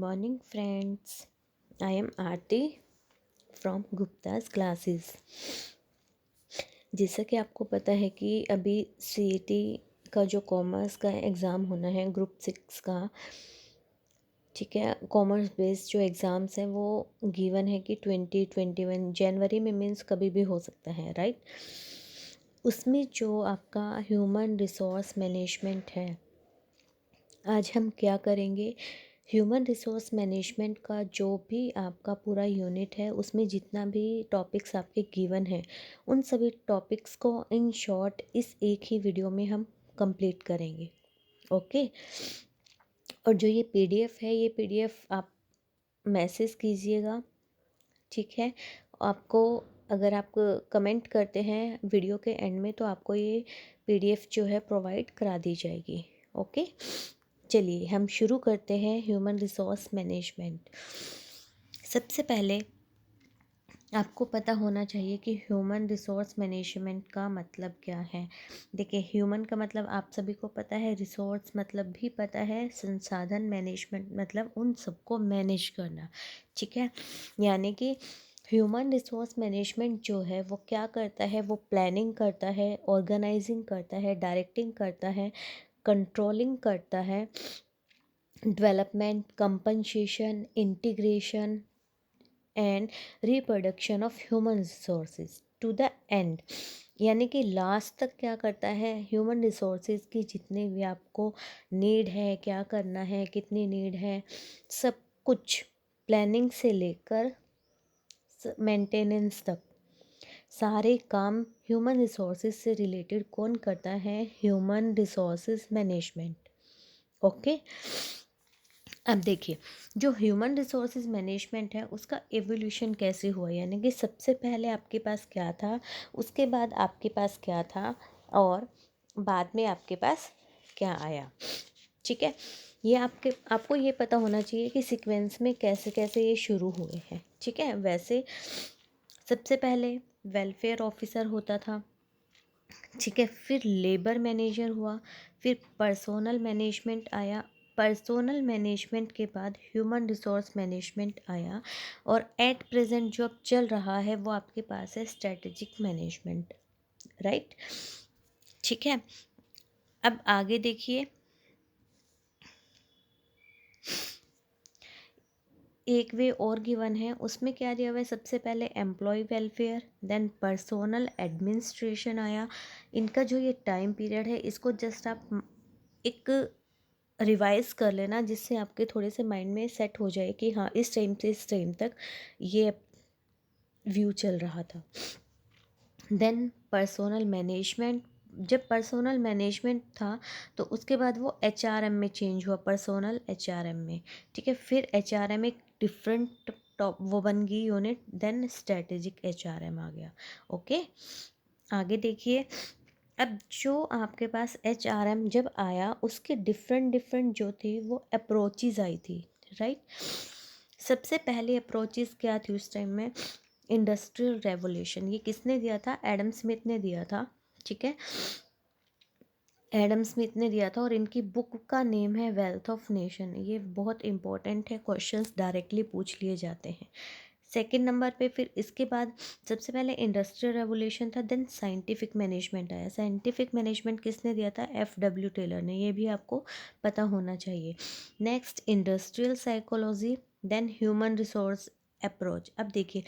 Morning friends, I am Aarti from Gupta's classes। जैसा कि आपको पता है कि अभी सीईटी का जो कॉमर्स का एग्ज़ाम होना है ग्रुप 6 का, ठीक है। कॉमर्स बेस्ड जो एग्ज़ाम्स हैं वो गिवन है कि 2021 जनवरी में, मीन्स कभी भी हो सकता है, राइट। उसमें जो आपका ह्यूमन रिसोर्स मैनेजमेंट है, आज हम क्या करेंगे। ह्यूमन रिसोर्स मैनेजमेंट का जो भी आपका पूरा यूनिट है, उसमें जितना भी टॉपिक्स आपके गिवन है, उन सभी टॉपिक्स को इन शॉर्ट इस एक ही वीडियो में हम कंप्लीट करेंगे। ओके। और जो ये पीडीएफ है, ये पीडीएफ आप मैसेज कीजिएगा, ठीक है। आपको, अगर आप कमेंट करते हैं वीडियो के एंड में, तो आपको ये पीडीएफ जो है प्रोवाइड करा दी जाएगी। ओके, चलिए हम शुरू करते हैं ह्यूमन रिसोर्स मैनेजमेंट। सबसे पहले आपको पता होना चाहिए कि ह्यूमन रिसोर्स मैनेजमेंट का मतलब क्या है। देखिए, ह्यूमन का मतलब आप सभी को पता है, रिसोर्स मतलब भी पता है, संसाधन, मैनेजमेंट मतलब उन सबको मैनेज करना, ठीक है। यानी कि ह्यूमन रिसोर्स मैनेजमेंट जो है वो क्या करता है, वो प्लानिंग करता है, ऑर्गेनाइजिंग करता है, डायरेक्टिंग करता है, कंट्रोलिंग करता है, development, compensation, integration and reproduction of human resources to the end. यानी कि लास्ट तक क्या करता है, ह्यूमन रिसोर्सेज की जितने भी आपको नीड है, क्या करना है, कितनी नीड है, सब कुछ प्लानिंग से लेकर मेंटेनेंस तक सारे काम ह्यूमन रिसोर्सेज से रिलेटेड कौन करता है, ह्यूमन रिसोर्सेज मैनेजमेंट। ओके। अब देखिए, जो ह्यूमन रिसोर्सेज मैनेजमेंट है उसका एवोल्यूशन कैसे हुआ, यानी कि सबसे पहले आपके पास क्या था, उसके बाद आपके पास क्या था, और बाद में आपके पास क्या आया, ठीक है। ये आपको ये पता होना चाहिए कि सीक्वेंस में कैसे कैसे ये शुरू हुए हैं, ठीक है। वैसे सबसे पहले वेलफेयर ऑफिसर होता था, ठीक है। फिर लेबर मैनेजर हुआ, फिर पर्सोनल मैनेजमेंट आया, पर्सोनल मैनेजमेंट के बाद ह्यूमन रिसोर्स मैनेजमेंट आया, और एट प्रेजेंट जो अब चल रहा है वो आपके पास है स्ट्रेटेजिक मैनेजमेंट, राइट, ठीक है। अब आगे देखिए, एक वे और गिवन है, उसमें क्या दिया हुआ है, सबसे पहले employee welfare, then personnel administration आया। इनका जो ये टाइम पीरियड है, इसको जस्ट आप एक रिवाइज कर लेना, जिससे आपके थोड़े से माइंड में सेट हो जाए कि हाँ, इस टाइम से इस टाइम तक ये व्यू चल रहा था। देन पर्सोनल मैनेजमेंट, जब पर्सोनल मैनेजमेंट था तो उसके बाद वो एचआरएम में चेंज हुआ, पर्सोनल एचआरएम में, ठीक है। फिर एचआरएम एक डिफरेंट टॉप वो बन गई यूनिट, देन स्ट्रेटेजिक एचआरएम आ गया। ओके, आगे देखिए। अब जो आपके पास एचआरएम जब आया, उसके डिफरेंट डिफरेंट जो थी वो अप्रोचेज आई थी, राइट। सबसे पहले अप्रोचेज क्या थी उस टाइम में, इंडस्ट्रियल रेवोल्यूशन। ये किसने दिया था, एडम स्मिथ ने दिया था, ठीक है। एडम स्मिथ ने दिया था, और इनकी बुक का नेम है वेल्थ ऑफ नेशन। ये बहुत इंपॉर्टेंट है, क्वेश्चंस डायरेक्टली पूछ लिए जाते हैं। सेकंड नंबर पे फिर इसके बाद सबसे पहले इंडस्ट्रियल रेवोल्यूशन था, देन साइंटिफिक मैनेजमेंट आया। साइंटिफिक मैनेजमेंट किसने दिया था, एफ डब्ल्यू टेलर ने, ये भी आपको पता होना चाहिए। Next industrial psychology, then human resource approach. अब देखिए,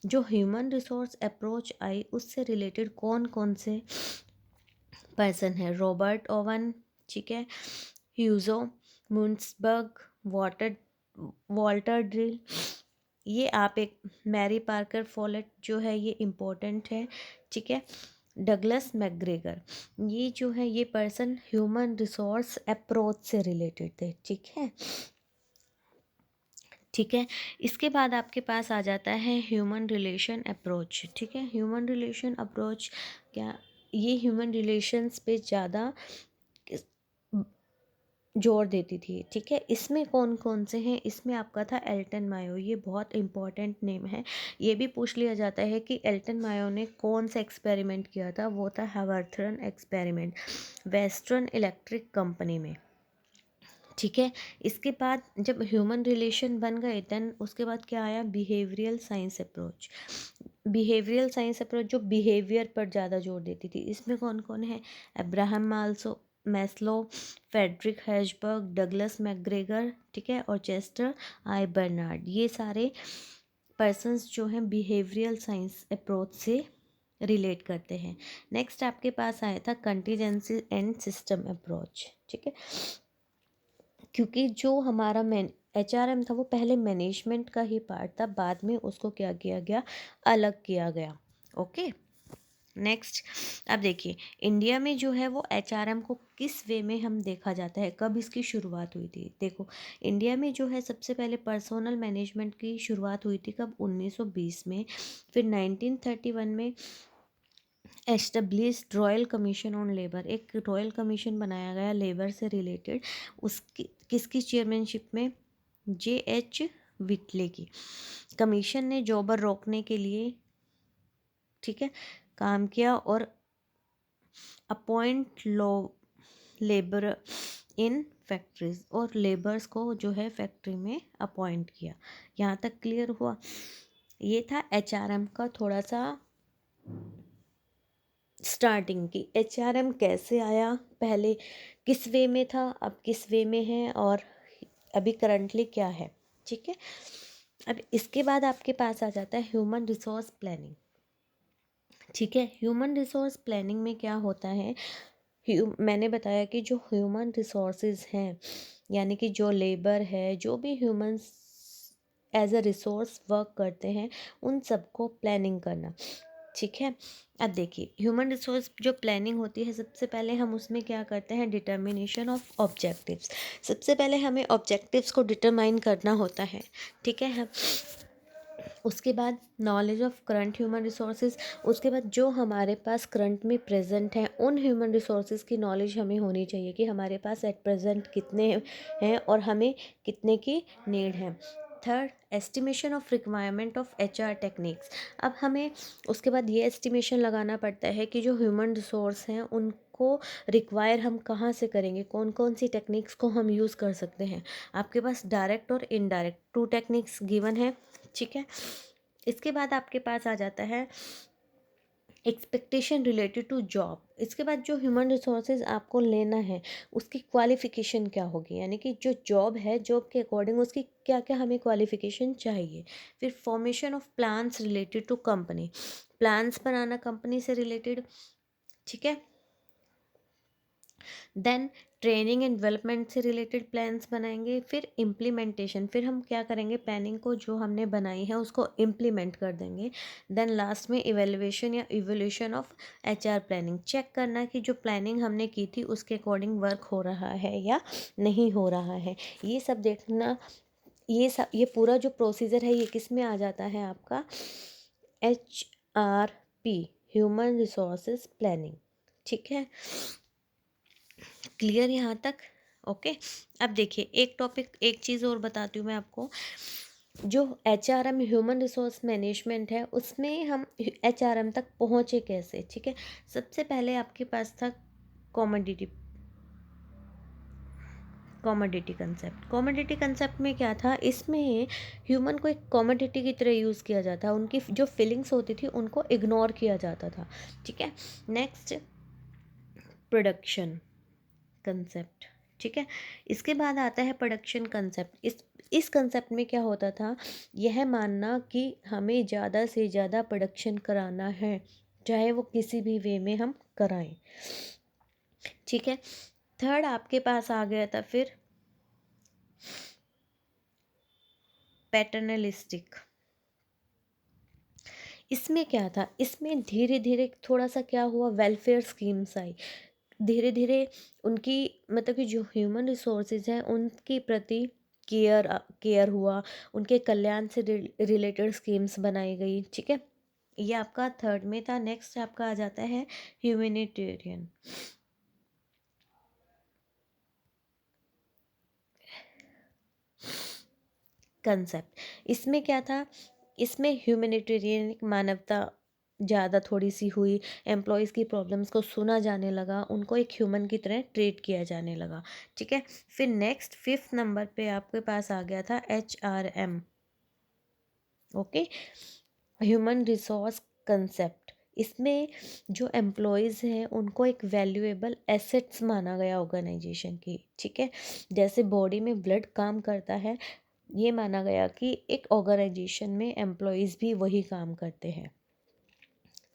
जो ह्यूमन रिसोर्स अप्रोच आई उससे रिलेटेड कौन कौन से पर्सन है, रॉबर्ट ओवन, ठीक है, ह्यूजो, मुन्सबर्ग, वाटर वॉल्टर ड्रिल, ये आप एक मैरी पार्कर फॉलेट जो है ये इम्पोर्टेंट है, ठीक है। डगलस मैकग्रेगर, ये जो है ये पर्सन ह्यूमन रिसोर्स अप्रोच से रिलेटेड थे, ठीक है, ठीक है। इसके बाद आपके पास आ जाता है ह्यूमन रिलेशन अप्रोच, ठीक है। ह्यूमन रिलेशन अप्रोच क्या, ये ह्यूमन रिलेशंस पे ज़्यादा जोर देती थी, ठीक है। इसमें कौन कौन से हैं, इसमें आपका था एल्टन मायो, ये बहुत इंपॉर्टेंट नेम है। ये भी पूछ लिया जाता है कि एल्टन मायो ने कौन सा एक्सपेरिमेंट किया था, वो था हावर्थियन एक्सपेरिमेंट, वेस्टर्न इलेक्ट्रिक कंपनी में, ठीक है। इसके बाद जब ह्यूमन रिलेशन बन गए, देन उसके बाद क्या आया, behavioural science approach. Behavioural science approach जो बिहेवियर पर ज़्यादा जोर देती थी, इसमें कौन कौन है, अब्राहम माल्सो Maslow, Frederick Herzberg, Douglas McGregor, ठीक है, और चेस्टर आई बर्नार्ड। ये सारे पर्सन्स जो हैं बिहेवियरल साइंस अप्रोच से रिलेट करते हैं। नेक्स्ट आपके पास आया था कंटीजेंसी एंड सिस्टम अप्रोच, ठीक है। क्योंकि जो हमारा HRM था वो पहले मैनेजमेंट का ही पार्ट था, बाद में उसको क्या किया गया, अलग किया गया। Okay, next. अब देखिए इंडिया में जो है वो HRM को किस वे में हम देखा जाता है, कब इसकी शुरुआत हुई थी। देखो इंडिया में जो है सबसे पहले पर्सनल मैनेजमेंट की शुरुआत हुई थी कब, 1920 में। फिर 1931 में established royal commission on labour, एक रॉयल कमीशन बनाया गया लेबर से रिलेटेड, उसकी किसकी चेयरमैनशिप में, JH विटले की। कमीशन ने जॉबर रोकने के लिए, ठीक है, काम किया और appoint low labour in factories, और लेबर्स को जो है फैक्ट्री में अपॉइंट किया। यहाँ तक क्लियर हुआ। ये था HRM का थोड़ा सा स्टार्टिंग की, HRM कैसे आया, पहले किस वे में था, अब किस वे में है, और अभी करंटली क्या है, ठीक है। अब इसके बाद आपके पास आ जाता है ह्यूमन रिसोर्स प्लानिंग, ठीक है। ह्यूमन रिसोर्स प्लानिंग में क्या होता है, मैंने बताया कि जो ह्यूमन रिसोर्सेज हैं, यानी कि जो लेबर है, जो भी humans as a resource work करते हैं, उन सबको प्लानिंग करना, ठीक है। अब देखिए ह्यूमन रिसोर्स जो प्लानिंग होती है, सबसे पहले हम उसमें क्या करते हैं, डिटर्मिनेशन ऑफ ऑब्जेक्टिव्स। सबसे पहले हमें ऑब्जेक्टिव्स को डिटरमाइन करना होता है, ठीक है। हम उसके बाद knowledge of current human resources, उसके बाद जो हमारे पास करंट में प्रेजेंट हैं उन ह्यूमन रिसोर्सेज की नॉलेज हमें होनी चाहिए कि हमारे पास एट प्रेजेंट कितने हैं और हमें कितने की नीड है। Third, estimation of requirement of HR techniques. अब हमें उसके बाद ये एस्टिमेशन लगाना पड़ता है कि जो ह्यूमन रिसोर्स हैं उनको रिक्वायर हम कहाँ से करेंगे, कौन कौन सी टेक्निक्स को हम यूज़ कर सकते हैं। आपके पास डायरेक्ट और इनडायरेक्ट 2 टेक्निक्स गिवन है, ठीक है। इसके बाद आपके पास आ जाता है एक्सपेक्टेशन रिलेटेड टू जॉब। इसके बाद जो ह्यूमन रिसोर्सेज आपको लेना है उसकी क्वालिफ़िकेशन क्या होगी, यानी कि जो जॉब है, जॉब के अकॉर्डिंग उसकी क्या क्या हमें क्वालिफ़िकेशन चाहिए। फिर formation of plans related to company, plans बनाना कंपनी से रिलेटेड, ठीक है। देन ट्रेनिंग एंड डेवलपमेंट से रिलेटेड प्लान्स बनाएंगे। फिर इम्प्लीमेंटेशन, फिर हम क्या करेंगे, प्लानिंग को जो हमने बनाई है उसको इम्प्लीमेंट कर देंगे। देन लास्ट में इवेल्युएशन या evolution of HR planning, check करना कि जो प्लानिंग हमने की थी उसके अकॉर्डिंग वर्क हो रहा है या नहीं हो रहा है। ये सब देखना, ये पूरा जो प्रोसीजर है ये किस में आ जाता है, आपका HRP, ह्यूमन रिसोर्सेज प्लानिंग, ठीक है। क्लियर यहाँ तक, ओके। अब देखिए एक टॉपिक, एक चीज़ और बताती हूँ मैं आपको। जो HRM ह्यूमन रिसोर्स मैनेजमेंट है उसमें हम HRM तक पहुँचे कैसे, ठीक है। सबसे पहले आपके पास था कॉमोडिटी, कॉमोडिटी कंसेप्ट में क्या था, इसमें ह्यूमन को एक कॉमोडिटी की तरह यूज़ किया जाता, उनकी जो फीलिंग्स होती थी उनको इग्नोर किया जाता था, ठीक है। नेक्स्ट, प्रोडक्शन कंसेप्ट, ठीक है। इसके बाद आता है प्रोडक्शन कंसेप्ट। इस कंसेप्ट में क्या होता था, यह मानना कि हमें ज़्यादा से ज़्यादा प्रोडक्शन कराना है, चाहे वो किसी भी वे में हम कराएं, ठीक है। थर्ड आपके पास आ गया था फिर पैटर्नलिस्टिक। इसमें क्या था, इसमें धीरे धीरे थोड़ा सा क्या हुआ, वेलफेयर स्कीम्स आई, धीरे धीरे उनकी, मतलब कि जो ह्यूमन रिसोर्सेज हैं उनके प्रति केयर हुआ, उनके कल्याण से रिलेटेड स्कीम्स बनाई गई, ठीक है। ये आपका थर्ड में था। नेक्स्ट आपका आ जाता है ह्यूमैनिटेरियन कंसेप्ट। इसमें क्या था, इसमें ह्यूमैनिटेरियन मानवता ज़्यादा थोड़ी सी हुई, एम्प्लॉयज़ की प्रॉब्लम्स को सुना जाने लगा, उनको एक ह्यूमन की तरह ट्रीट किया जाने लगा। ठीक है, फिर नेक्स्ट 5th नंबर पे आपके पास आ गया था HRM। Okay, human resource concept. इसमें जो एम्प्लॉयज़ हैं उनको एक वैल्यूएबल एसेट्स माना गया ऑर्गेनाइजेशन की। ठीक है, जैसे बॉडी में ब्लड काम करता है, ये माना गया कि एक ऑर्गेनाइजेशन में एम्प्लॉयज़ भी वही काम करते हैं।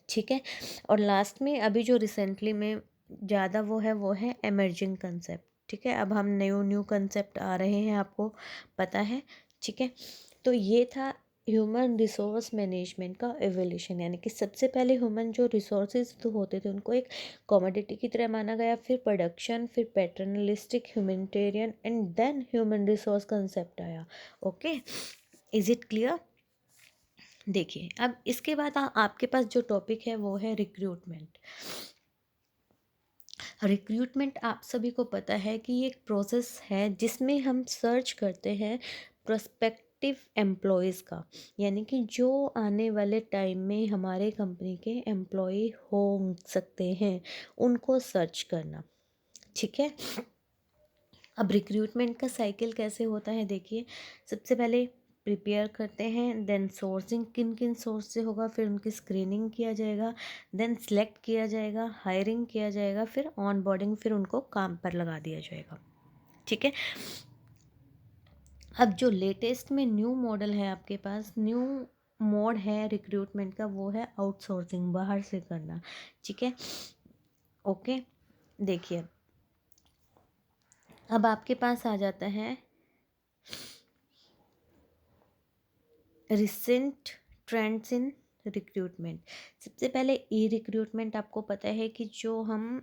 ठीक है, और लास्ट में अभी जो रिसेंटली में ज़्यादा वो है एमर्जिंग कंसेप्ट। ठीक है, अब हम न्यू कंसेप्ट आ रहे हैं, आपको पता है। ठीक है, तो ये था ह्यूमन रिसोर्स मैनेजमेंट का एवोल्यूशन, यानी कि सबसे पहले ह्यूमन जो रिसोर्सेज तो होते थे उनको एक कमोडिटी की तरह माना गया, फिर प्रोडक्शन, फिर paternalistic, humanitarian and then human resource concept आया। Okay, is it clear? देखिए, अब इसके बाद आपके पास जो टॉपिक है वो है रिक्रूटमेंट। रिक्रूटमेंट आप सभी को पता है कि ये एक प्रोसेस है जिसमें हम सर्च करते हैं प्रोस्पेक्टिव एम्प्लॉयज़ का, यानी कि जो आने वाले टाइम में हमारे कंपनी के एम्प्लॉय हो सकते हैं, उनको सर्च करना। ठीक है, अब रिक्रूटमेंट का साइकिल कैसे होता है, देखिए, सबसे पहले प्रिपेयर करते हैं, देन सोर्सिंग किन किन सोर्स से होगा, फिर उनकी स्क्रीनिंग किया जाएगा, देन सिलेक्ट किया जाएगा, हायरिंग किया जाएगा, फिर ऑन बोर्डिंग, फिर उनको काम पर लगा दिया जाएगा। ठीक है, अब जो लेटेस्ट में न्यू मॉडल है आपके पास, न्यू मोड है रिक्रूटमेंट का, वो है आउटसोर्सिंग, बाहर से करना। ठीक है, ओके, देखिए, अब आपके पास आ जाता है रिसेंट ट्रेंड्स इन रिक्रूटमेंट। सबसे पहले ई रिक्रूटमेंट, आपको पता है कि जो हम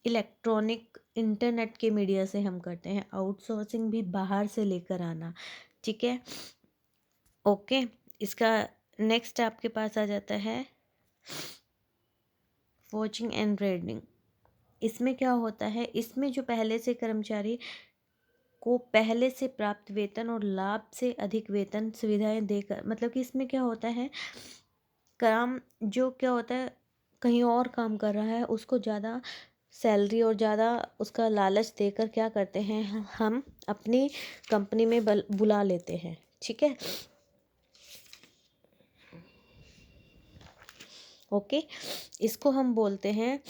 इलेक्ट्रॉनिक इंटरनेट के मीडिया से हम करते हैं, आउटसोर्सिंग भी बाहर से लेकर आना। ठीक है, ओके, इसका नेक्स्ट आपके पास आ जाता है वॉचिंग एंड ट्रेडिंग। इसमें क्या होता है, इसमें जो पहले से कर्मचारी को पहले से प्राप्त वेतन और लाभ से अधिक वेतन सुविधाएं देकर, मतलब कि इसमें क्या होता है, काम जो क्या होता है कहीं और काम कर रहा है उसको ज़्यादा सैलरी और ज़्यादा उसका लालच देकर क्या करते हैं, हम अपनी कंपनी में बुला लेते हैं। ठीक है, ओके, इसको हम बोलते हैं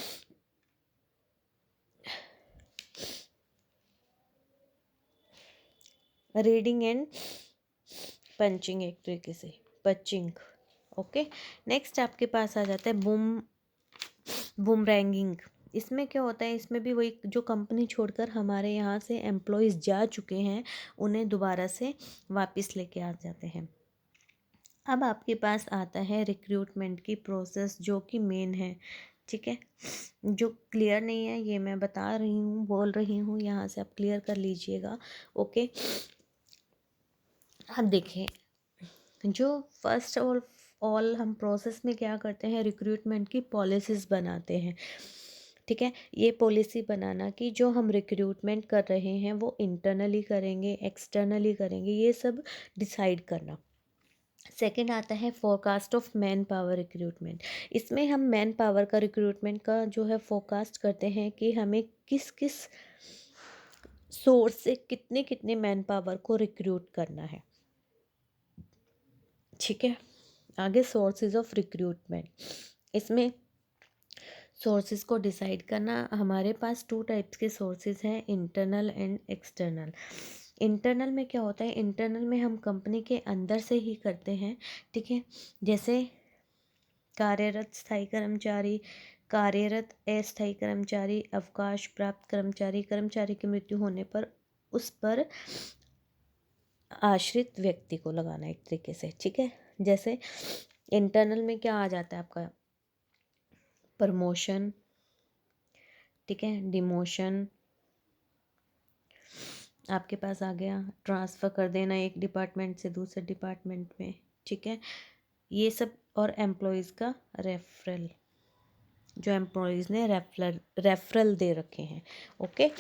रीडिंग एंड पंचिंग, एक तरीके से पंचिंग। ओके, नेक्स्ट आपके पास आ जाता है बूमरैंगिंग। इसमें क्या होता है, इसमें भी वही जो कंपनी छोड़कर हमारे यहाँ से एम्प्लॉयज़ जा चुके हैं, उन्हें दोबारा से वापस लेके आ जाते हैं। अब आपके पास आता है रिक्रूटमेंट की प्रोसेस, जो कि मेन है। ठीक है, जो क्लियर नहीं है ये मैं बता रही हूँ, बोल रही हूँ, यहाँ से आप क्लियर कर लीजिएगा। ओके, अब देखें, जो फर्स्ट और ऑल हम प्रोसेस में क्या करते हैं, रिक्रूटमेंट की पॉलिसीज़ बनाते हैं। ठीक है, ये पॉलिसी बनाना कि जो हम रिक्रूटमेंट कर रहे हैं वो इंटरनली करेंगे, एक्सटर्नली करेंगे, ये सब डिसाइड करना। सेकंड आता है forecast of man power recruitment. इसमें हम मैन पावर का रिक्रूटमेंट का जो है फोरकास्ट करते हैं कि हमें किस किस सोर्स से कितने कितने मैन पावर को रिक्रूट करना है। ठीक है, आगे सोर्सेज ऑफ रिक्रूटमेंट, इसमें सोर्सेज को डिसाइड करना। हमारे पास 2 टाइप्स के सोर्सेज हैं, इंटरनल एंड एक्सटर्नल। इंटरनल में क्या होता है, इंटरनल में हम कंपनी के अंदर से ही करते हैं। ठीक है, जैसे कार्यरत स्थायी कर्मचारी, कार्यरत अस्थायी कर्मचारी, अवकाश प्राप्त कर्मचारी, कर्मचारी की मृत्यु होने पर उस पर आश्रित व्यक्ति को लगाना, एक तरीके से। ठीक है, जैसे इंटरनल में क्या आ जाता है आपका, प्रमोशन, ठीक है, डिमोशन, आपके पास आ गया ट्रांसफ़र कर देना एक डिपार्टमेंट से दूसरे डिपार्टमेंट में। ठीक है, ये सब, और एम्प्लॉयज़ का रेफरल, जो एम्प्लॉयज़ ने रेफरल दे रखे हैं। ओके,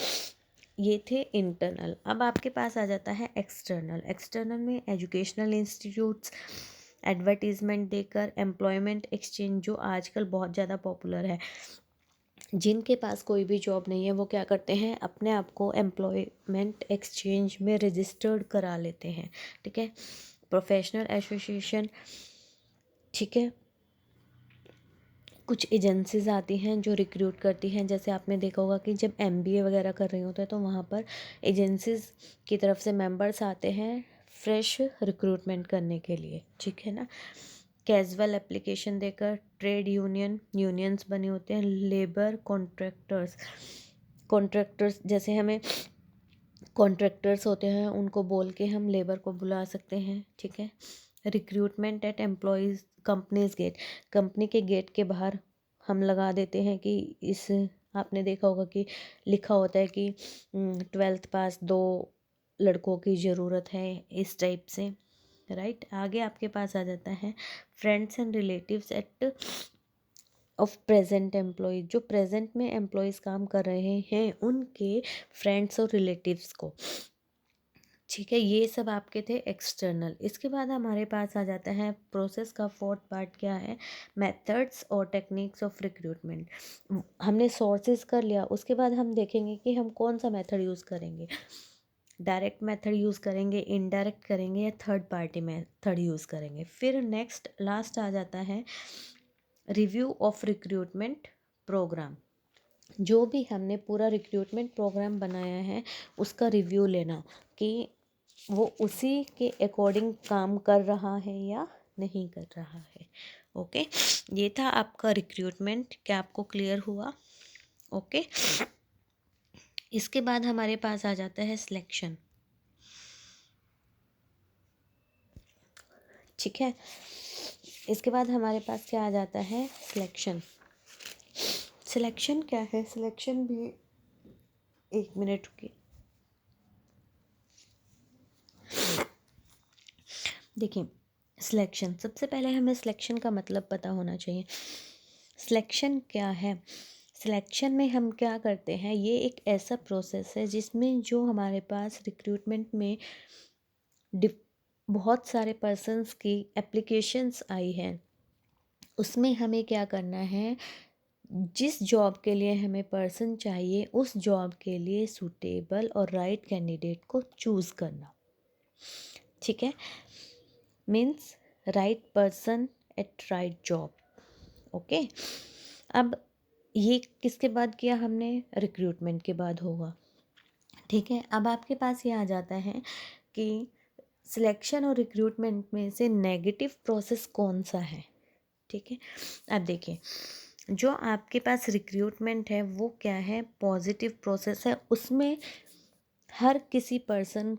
ये थे इंटरनल। अब आपके पास आ जाता है एक्सटर्नल। एक्सटर्नल में एजुकेशनल इंस्टीट्यूट्स, एडवर्टीज़मेंट देकर, एम्प्लॉयमेंट एक्सचेंज जो आजकल बहुत ज़्यादा पॉपुलर है, जिनके पास कोई भी जॉब नहीं है वो क्या करते हैं, अपने आप को एम्प्लॉयमेंट एक्सचेंज में रजिस्टर्ड करा लेते हैं, ठीक है। प्रोफेशनल एसोसिएशन, ठीक है। कुछ एजेंसीज आती हैं जो रिक्रूट करती हैं, जैसे आपने देखा होगा कि जब एमबीए वगैरह कर रहे होते हैं तो वहाँ पर एजेंसीज की तरफ से मेंबर्स आते हैं फ्रेश रिक्रूटमेंट करने के लिए, ठीक है ना। कैजुअल एप्लीकेशन देकर, ट्रेड यूनियंस बने होते हैं, लेबर कॉन्ट्रैक्टर्स जैसे हमें कॉन्ट्रैक्टर्स होते हैं उनको बोल के हम लेबर को बुला सकते हैं, ठीक है। Recruitment at employees companies gate, company के गेट के बाहर हम लगा देते हैं कि इस, आपने देखा होगा कि लिखा होता है कि 12th पास 2 लड़कों की ज़रूरत है, इस टाइप से, राइट। आगे आपके पास आ जाता है friends and relatives at of present employee, जो प्रेजेंट में एम्प्लॉयज़ काम कर रहे हैं उनके फ्रेंड्स और रिलेटिव्स को, ठीक है। ये सब आपके थे एक्सटर्नल। इसके बाद हमारे पास आ जाता है प्रोसेस का फोर्थ पार्ट, क्या है, मेथड्स और टेक्निक्स ऑफ रिक्रूटमेंट। हमने सोर्सेज कर लिया, उसके बाद हम देखेंगे कि हम कौन सा मेथड यूज़ करेंगे, डायरेक्ट मेथड यूज़ करेंगे, इनडायरेक्ट करेंगे, या थर्ड पार्टी मेथड यूज़ करेंगे। फिर नेक्स्ट लास्ट आ जाता है रिव्यू ऑफ रिक्रूटमेंट प्रोग्राम। जो भी हमने पूरा रिक्रूटमेंट प्रोग्राम बनाया है उसका रिव्यू लेना कि वो उसी के अकॉर्डिंग काम कर रहा है या नहीं कर रहा है। ओके, ये था आपका रिक्रूटमेंट। क्या आपको क्लियर हुआ? ओके, इसके बाद हमारे पास आ जाता है सिलेक्शन, ठीक है। इसके बाद हमारे पास क्या आ जाता है, सिलेक्शन। सिलेक्शन क्या है, सिलेक्शन भी, एक मिनट रुकिए। देखिए, सिलेक्शन, सबसे पहले हमें सिलेक्शन का मतलब पता होना चाहिए। सिलेक्शन क्या है? सिलेक्शन में हम क्या करते हैं, ये एक ऐसा प्रोसेस है जिसमें जो हमारे पास रिक्रूटमेंट में बहुत सारे पर्सन्स की एप्लीकेशंस आई हैं, उसमें हमें क्या करना है, जिस जॉब के लिए हमें पर्सन चाहिए उस जॉब के लिए सूटेबल और राइट कैंडिडेट को चूज़ करना, ठीक है। Means right person at right job. Okay, अब ये किसके बाद किया हमने, रिक्रूटमेंट के बाद होगा, ठीक है। अब आपके पास ये आ जाता है कि सिलेक्शन और रिक्रूटमेंट में से नेगेटिव प्रोसेस कौन सा है, ठीक है। अब देखिए, जो आपके पास रिक्रूटमेंट है वो क्या है, पॉजिटिव प्रोसेस है। उसमें हर किसी पर्सन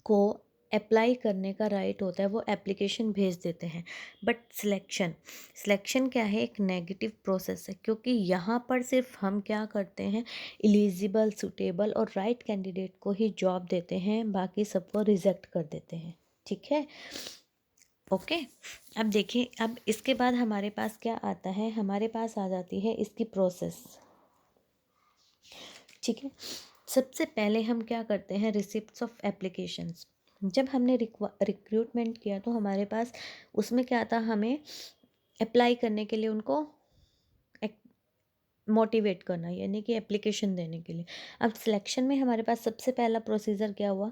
को अप्लाई करने का राइट होता है, वो एप्लीकेशन भेज देते हैं। बट सिलेक्शन क्या है, एक नेगेटिव प्रोसेस है, क्योंकि यहाँ पर सिर्फ हम क्या करते हैं, एलिजिबल, सूटेबल और राइट कैंडिडेट को ही जॉब देते हैं, बाकी सबको रिजेक्ट कर देते हैं, ठीक है। ओके, अब देखिए, अब इसके बाद हमारे पास क्या आता है, हमारे पास आ जाती है इसकी प्रोसेस, ठीक है। सबसे पहले हम क्या करते हैं, रिसिप्ट्स ऑफ एप्लीकेशंस। जब हमने रिक्रूटमेंट किया तो हमारे पास उसमें क्या था, हमें अप्लाई करने के लिए उनको मोटिवेट करना, यानी कि एप्लीकेशन देने के लिए। अब सिलेक्शन में हमारे पास सबसे पहला प्रोसीजर क्या हुआ,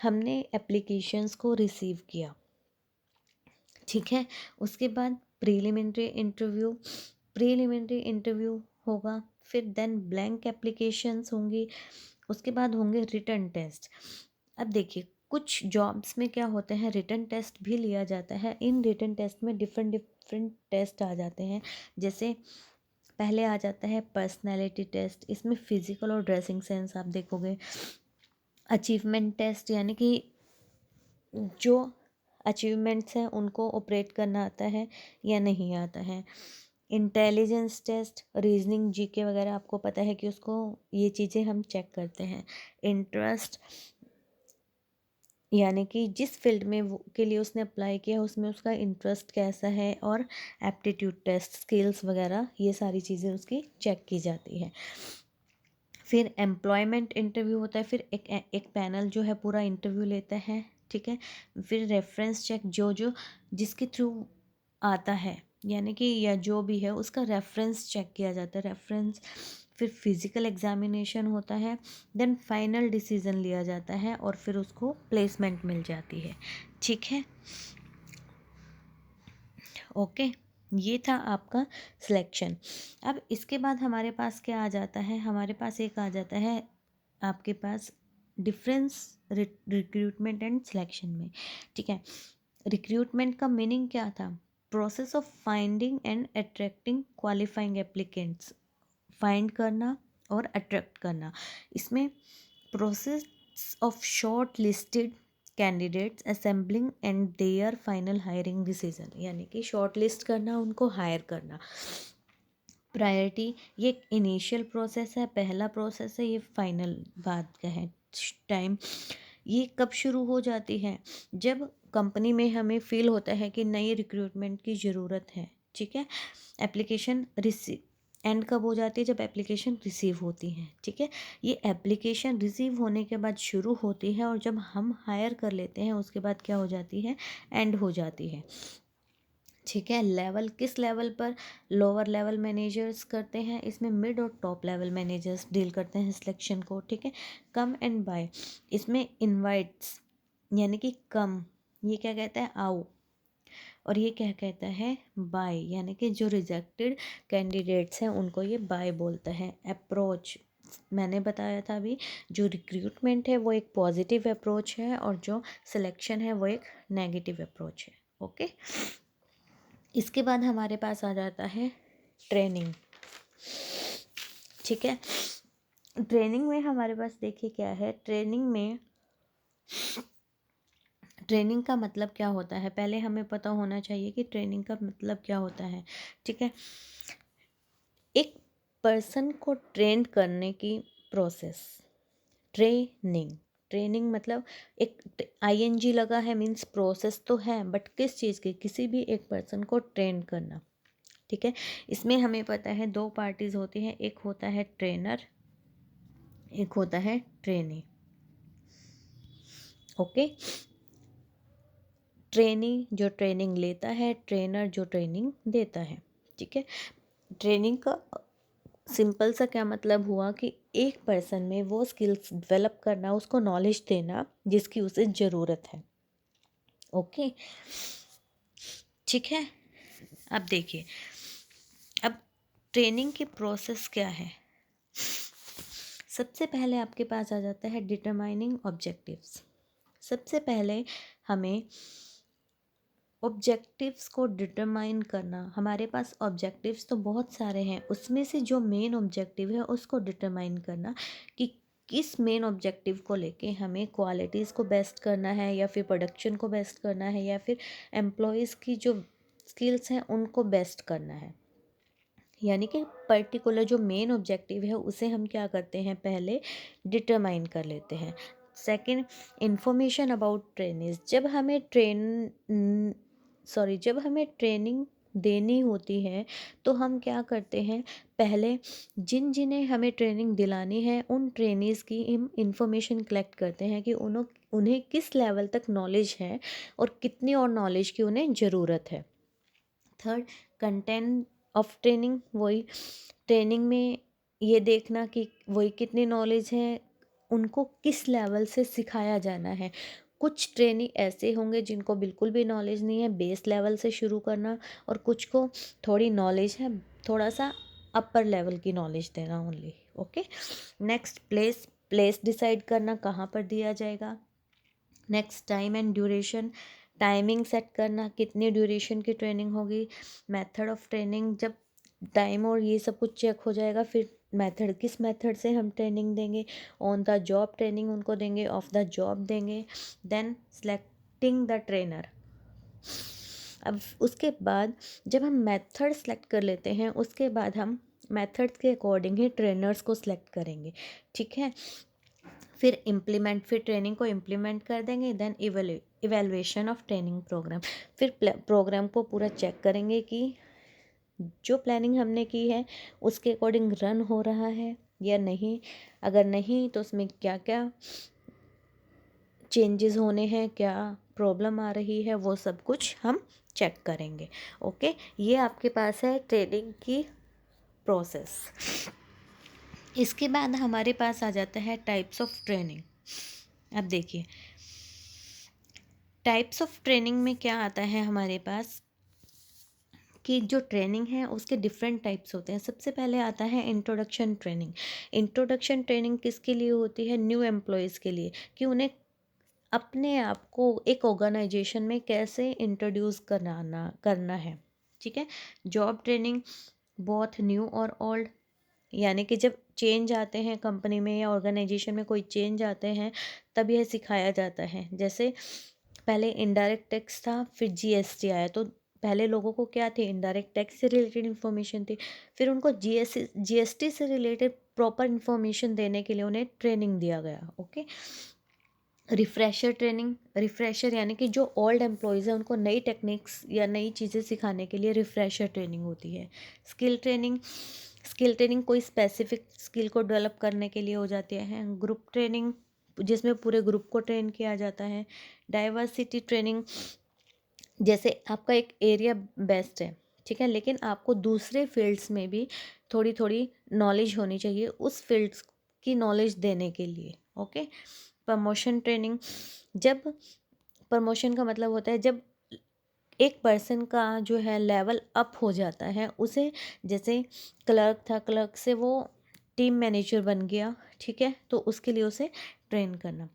हमने एप्लीकेशंस को रिसीव किया, ठीक है। उसके बाद प्रीलिमिनरी इंटरव्यू होगा, फिर देन ब्लैंक एप्लीकेशंस होंगी, उसके बाद होंगे रिटन टेस्ट। अब देखिए, कुछ जॉब्स में क्या होते हैं, रिटन टेस्ट भी लिया जाता है। इन रिटन टेस्ट में डिफरेंट डिफरेंट टेस्ट आ जाते हैं। जैसे पहले आ जाता है पर्सनैलिटी टेस्ट, इसमें फिजिकल और ड्रेसिंग सेंस आप देखोगे। अचीवमेंट टेस्ट, यानी कि जो अचीवमेंट्स हैं उनको ऑपरेट करना आता है या नहीं आता है। इंटेलिजेंस टेस्ट, रीजनिंग, जीके वगैरह, आपको पता है कि उसको ये चीज़ें हम चेक करते हैं। इंटरेस्ट, यानी कि जिस फील्ड में वो के लिए उसने अप्लाई किया उसमें उसका इंटरेस्ट कैसा है। और एप्टीट्यूड टेस्ट, स्किल्स वगैरह, ये सारी चीज़ें उसकी चेक की जाती है। फिर एम्प्लॉयमेंट इंटरव्यू होता है, फिर एक पैनल जो है पूरा इंटरव्यू लेता है, ठीक है। फिर रेफरेंस चेक, जो जो जिसके थ्रू आता है यानी कि या जो भी है उसका रेफरेंस चेक किया जाता है, रेफरेंस। फिर फिजिकल एग्जामिनेशन होता है, देन फाइनल डिसीजन लिया जाता है और फिर उसको प्लेसमेंट मिल जाती है। ठीक है, ओके। ये था आपका सिलेक्शन। अब इसके बाद हमारे पास क्या आ जाता है, हमारे पास एक आ जाता है आपके पास डिफरेंस रिक्रूटमेंट एंड सिलेक्शन में। ठीक है, रिक्रूटमेंट का मीनिंग क्या था, process of finding and attracting qualifying applicants, find करना और अट्रैक्ट करना। इसमें process of short listed candidates assembling and there final hiring decision, यानी कि शॉर्ट लिस्ट करना, उनको हायर करना। प्रायोरिटी, ये इनिशियल प्रोसेस है, पहला प्रोसेस है, ये फाइनल बाद का है। टाइम, ये कब शुरू हो जाती है, जब कंपनी में हमें फील होता है कि नई रिक्रूटमेंट की ज़रूरत है। ठीक है, एप्लीकेशन रिसीव, एंड कब हो जाती है, जब एप्लीकेशन रिसीव होती है। ठीक है, ये एप्लीकेशन रिसीव होने के बाद शुरू होती है और जब हम हायर कर लेते हैं उसके बाद क्या हो जाती है, एंड हो जाती है। ठीक है, लेवल, किस लेवल पर, लोअर लेवल मैनेजर्स करते हैं इसमें, मिड और टॉप लेवल मैनेजर्स डील करते हैं सिलेक्शन को। ठीक है, कम एंड बाय, इसमें इनवाइट्स यानी कि कम, ये क्या कहता है, आओ, और ये क्या कहता है, बाय, यानी कि जो रिजेक्टेड कैंडिडेट्स हैं उनको ये बाय बोलता है। अप्रोच, मैंने बताया था अभी, जो रिक्रूटमेंट है वो एक पॉजिटिव अप्रोच है और जो सिलेक्शन है वो एक नेगेटिव अप्रोच है। ओके, इसके बाद हमारे पास आ जाता है ट्रेनिंग। ठीक है, ट्रेनिंग में हमारे पास देखिए क्या है, ट्रेनिंग का मतलब क्या होता है, पहले हमें पता होना चाहिए कि ट्रेनिंग का मतलब क्या होता है। ठीक है, एक पर्सन को ट्रेन करने की प्रोसेस, ट्रेनिंग। ट्रेनिंग मतलब एक आईएनजी लगा है, मीन्स प्रोसेस तो है, बट किस चीज़ की, किसी भी एक पर्सन को ट्रेन करना। ठीक है, इसमें हमें पता है दो पार्टीज होती हैं, एक होता है ट्रेनर, एक होता है ट्रेनी। ओके, ट्रेनी जो ट्रेनिंग लेता है, ट्रेनर जो ट्रेनिंग देता है। ठीक है, ट्रेनिंग का सिंपल सा क्या मतलब हुआ कि एक पर्सन में वो स्किल्स डेवलप करना, उसको नॉलेज देना जिसकी उसे ज़रूरत है। ओके, ठीक है। अब देखिए, अब ट्रेनिंग की प्रोसेस क्या है, सबसे पहले आपके पास आ जाता है डिटरमाइनिंग ऑब्जेक्टिव्स। सबसे पहले हमें ऑब्जेक्टिव्स को डिटरमाइन करना, हमारे पास ऑब्जेक्टिव्स तो बहुत सारे हैं, उसमें से जो मेन ऑब्जेक्टिव है उसको डिटरमाइन करना कि किस मेन ऑब्जेक्टिव को लेके हमें क्वालिटीज़ को बेस्ट करना है या फिर प्रोडक्शन को बेस्ट करना है या फिर एम्प्लॉयज़ की जो स्किल्स हैं उनको बेस्ट करना है। यानी कि पर्टिकुलर जो मेन ऑब्जेक्टिव है उसे हम क्या करते हैं, पहले डिटरमाइन कर लेते हैं। सेकंड, इंफॉर्मेशन अबाउट ट्रेनिंग, जब हमें ट्रेनिंग देनी होती है तो हम क्या करते हैं, पहले जिन्हें हमें ट्रेनिंग दिलानी है उन ट्रेनीज़ की हम इंफॉर्मेशन कलेक्ट करते हैं कि उन्हें किस लेवल तक नॉलेज है और कितनी और नॉलेज की उन्हें ज़रूरत है। थर्ड, कंटेंट ऑफ ट्रेनिंग, वही ट्रेनिंग में ये देखना कि वही कितनी नॉलेज है, उनको किस लेवल से सिखाया जाना है। कुछ ट्रेनी ऐसे होंगे जिनको बिल्कुल भी नॉलेज नहीं है, बेस लेवल से शुरू करना, और कुछ को थोड़ी नॉलेज है, थोड़ा सा अपर लेवल की नॉलेज देना only. Okay, next, place decide करना कहाँ पर दिया जाएगा। Next, time and duration, timing set करना, कितनी ड्यूरेशन की ट्रेनिंग होगी। मेथड ऑफ ट्रेनिंग, जब टाइम और ये सब कुछ चेक हो जाएगा फिर मेथड, किस मेथड से हम ट्रेनिंग देंगे, ऑन द जॉब ट्रेनिंग उनको देंगे, ऑफ द जॉब देंगे। देन सेलेक्टिंग द ट्रेनर, अब उसके बाद जब हम मेथड सेलेक्ट कर लेते हैं उसके बाद हम मेथड्स के अकॉर्डिंग ही ट्रेनर्स को सिलेक्ट करेंगे। ठीक है, फिर ट्रेनिंग को इम्प्लीमेंट कर देंगे। Then evaluation of training program, फिर प्रोग्राम को पूरा चेक करेंगे कि जो प्लानिंग हमने की है उसके अकॉर्डिंग रन हो रहा है या नहीं, अगर नहीं तो उसमें क्या क्या चेंजेस होने हैं, क्या प्रॉब्लम आ रही है, वो सब कुछ हम चेक करेंगे। ओके, ये आपके पास है ट्रेनिंग की प्रोसेस। इसके बाद हमारे पास आ जाता है टाइप्स ऑफ ट्रेनिंग। अब देखिए टाइप्स ऑफ ट्रेनिंग में क्या आता है हमारे पास कि जो ट्रेनिंग है उसके डिफरेंट टाइप्स होते हैं। सबसे पहले आता है इंट्रोडक्शन ट्रेनिंग। इंट्रोडक्शन ट्रेनिंग किसके लिए होती है? न्यू एम्प्लॉयज़ के लिए, कि उन्हें अपने आप को एक ऑर्गेनाइजेशन में कैसे इंट्रोड्यूस करना है। ठीक है। जॉब ट्रेनिंग बोथ न्यू और ओल्ड, यानी कि जब चेंज आते हैं कंपनी में या ऑर्गेनाइजेशन में, कोई चेंज आते हैं, तब यह सिखाया जाता है। जैसे पहले इनडायरेक्ट टैक्स था, फिर जीएसटी आया, तो पहले लोगों को क्या थी? इनडायरेक्ट टैक्स से रिलेटेड इन्फॉर्मेशन थी, फिर उनको जीएसटी से रिलेटेड प्रॉपर इन्फॉर्मेशन देने के लिए उन्हें ट्रेनिंग दिया गया। ओके। रिफ्रेशर ट्रेनिंग, रिफ्रेशर यानी कि जो ओल्ड एम्प्लॉयज़ हैं उनको नई टेक्निक्स या नई चीज़ें सिखाने के लिए रिफ्रेशर ट्रेनिंग होती है। स्किल ट्रेनिंग, स्किल ट्रेनिंग कोई स्पेसिफिक स्किल को डेवलप करने के लिए हो जाती है। ग्रुप ट्रेनिंग, जिसमें पूरे ग्रुप को ट्रेन किया जाता है। डाइवर्सिटी ट्रेनिंग, जैसे आपका एक एरिया बेस्ड है, ठीक है, लेकिन आपको दूसरे फील्ड्स में भी थोड़ी थोड़ी नॉलेज होनी चाहिए उस फील्ड्स की नॉलेज देने के लिए। ओके। प्रमोशन ट्रेनिंग, जब प्रमोशन का मतलब होता है जब एक पर्सन का जो है लेवल अप हो जाता है, उसे जैसे क्लर्क था, क्लर्क से वो टीम मैनेजर बन गया, ठीक है, तो उसके लिए उसे ट्रेन करना।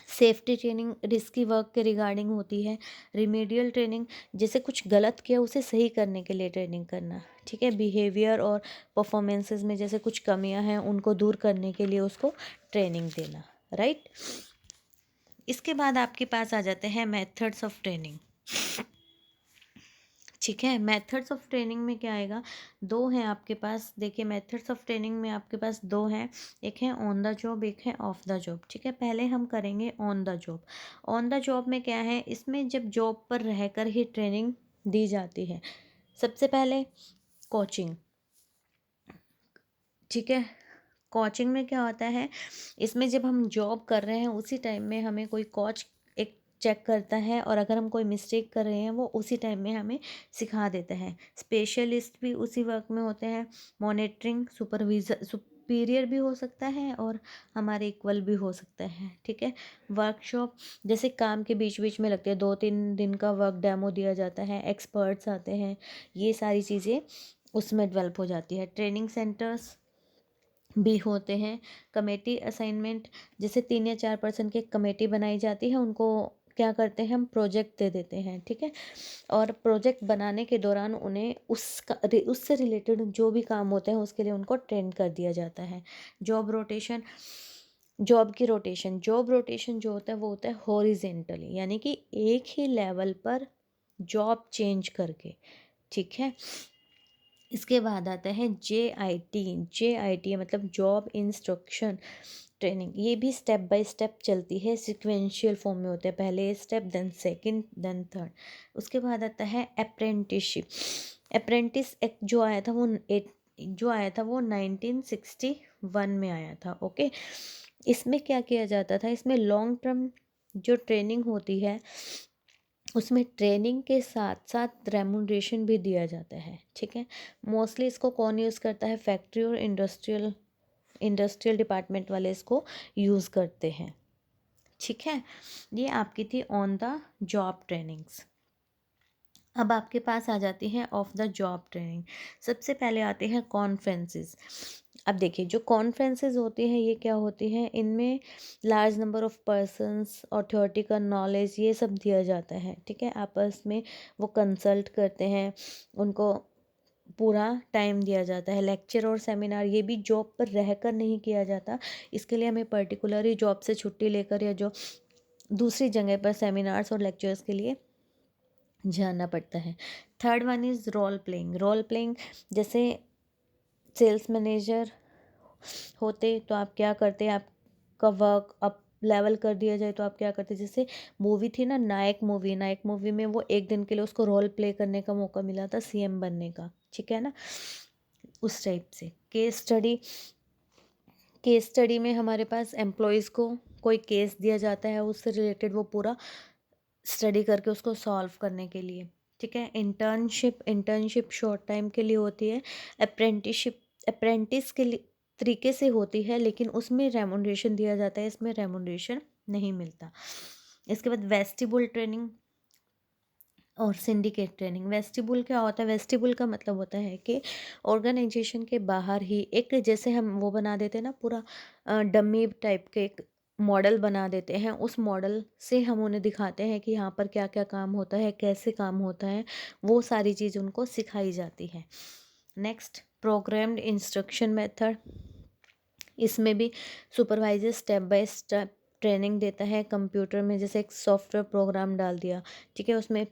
सेफ्टी ट्रेनिंग रिस्की वर्क के रिगार्डिंग होती है। रिमीडियल ट्रेनिंग, जैसे कुछ गलत किया उसे सही करने के लिए ट्रेनिंग करना, ठीक है। बिहेवियर और परफॉर्मेंसेस में जैसे कुछ कमियां हैं उनको दूर करने के लिए उसको ट्रेनिंग देना, राइट। इसके बाद आपके पास आ जाते हैं मेथड्स ऑफ ट्रेनिंग। ठीक है। मेथड्स ऑफ ट्रेनिंग में क्या आएगा? दो हैं आपके पास। देखिए मेथड्स ऑफ ट्रेनिंग में आपके पास दो हैं, एक है ऑन द जॉब, एक है ऑफ द जॉब। ठीक है, पहले हम करेंगे on the job. On the job में क्या है? इसमें जब जॉब पर रहकर ही ट्रेनिंग दी जाती है। सबसे पहले कोचिंग, ठीक है। कोचिंग में क्या होता है? इसमें जब हम जॉब कर रहे हैं उसी टाइम में हमें कोई कोच एक चेक करता है, और अगर हम कोई मिस्टेक कर रहे हैं वो उसी टाइम में हमें सिखा देता है। स्पेशलिस्ट भी उसी वर्क में होते हैं। मॉनिटरिंग सुपरविजर, सुपीरियर भी हो सकता है और हमारे इक्वल भी हो सकता है, ठीक है। वर्कशॉप, जैसे काम के बीच बीच में लगते हैं, 2-3 दिन का वर्क डेमो दिया जाता है, एक्सपर्ट्स आते हैं, ये सारी चीज़ें उसमें डेवलप हो जाती है। ट्रेनिंग सेंटर्स भी होते हैं। कमेटी असाइनमेंट, जैसे 3 या 4 पर्सन की एक कमेटी बनाई जाती है, उनको क्या करते हैं? हम प्रोजेक्ट दे देते हैं, ठीक है। और प्रोजेक्ट बनाने के दौरान उन्हें उससे रिलेटेड जो भी काम होते हैं उसके लिए उनको ट्रेन कर दिया जाता है। जॉब रोटेशन, जॉब रोटेशन जो होता है वो होता है हॉरिजेंटली, यानी कि एक ही लेवल पर जॉब चेंज करके, ठीक है। इसके बाद आता है जे आई टी मतलब जॉब इंस्ट्रक्शन ट्रेनिंग। ये भी स्टेप बाय स्टेप चलती है, सिक्वेंशियल फॉर्म में होते हैं, पहले step then second then third. उसके बाद आता है अप्रेंटिसशिप। अप्रेंटिस एक्ट जो आया था वो 1961 में आया था। ओके। इसमें क्या किया जाता था? इसमें लॉन्ग टर्म जो ट्रेनिंग होती है उसमें ट्रेनिंग के साथ साथ रेमुनरेशन भी दिया जाता है, ठीक है। मोस्टली इसको कौन यूज़ करता है? फैक्ट्री और इंडस्ट्रियल डिपार्टमेंट वाले इसको यूज़ करते हैं, ठीक है। ये आपकी थी ऑन द जॉब ट्रेनिंग्स। अब आपके पास आ जाती है ऑफ द जॉब ट्रेनिंग। सबसे पहले आते हैं कॉन्फ्रेंसेस। अब देखिए जो कॉन्फ्रेंसेस होती हैं ये क्या होती हैं? इनमें लार्ज नंबर ऑफ पर्सन्स और थ्योरेटिकल नॉलेज ये सब दिया जाता है, ठीक है। आपस में वो कंसल्ट करते हैं, उनको पूरा टाइम दिया जाता है। लेक्चर और सेमिनार ये भी जॉब पर रहकर नहीं किया जाता, इसके लिए हमें पर्टिकुलरली जॉब से छुट्टी लेकर या जो दूसरी जगह पर सेमिनार्स और लेक्चर्स के लिए जाना पड़ता है। Third one is role playing. Role playing, जैसे सेल्स मैनेजर होते तो आप क्या करते? आपका वर्क अप लेवल कर दिया जाए तो आप क्या करते? जैसे मूवी थी ना नायक मूवी में वो एक दिन के लिए उसको रोल प्ले करने का मौका मिला था सीएम बनने का, ठीक है ना। उस टाइप से केस स्टडी में हमारे पास एम्प्लॉयज़ को कोई केस दिया जाता है उससे रिलेटेड वो पूरा स्टडी करके उसको सॉल्व करने के लिए, ठीक है। इंटर्नशिप शॉर्ट टाइम के लिए होती है। अप्रेंटिस के लिए तरीके से होती है, लेकिन उसमें रेमुनरेशन दिया जाता है, इसमें रेमुनरेशन नहीं मिलता। इसके बाद वेस्टिबुल ट्रेनिंग और सिंडिकेट ट्रेनिंग। वेस्टिबुल क्या होता है? वेस्टिबुल का मतलब होता है कि ऑर्गेनाइजेशन के बाहर ही एक, जैसे हम वो बना देते हैं ना पूरा डमी टाइप के एक मॉडल बना देते हैं, उस मॉडल से हम उन्हें दिखाते हैं कि यहाँ पर क्या क्या काम होता है, कैसे काम होता है, वो सारी चीज़ उनको सिखाई जाती है। Next, programmed instruction method. इसमें भी supervisor step by step training देता है कंप्यूटर में, जैसे एक सॉफ्टवेयर प्रोग्राम डाल दिया, ठीक है, उसमें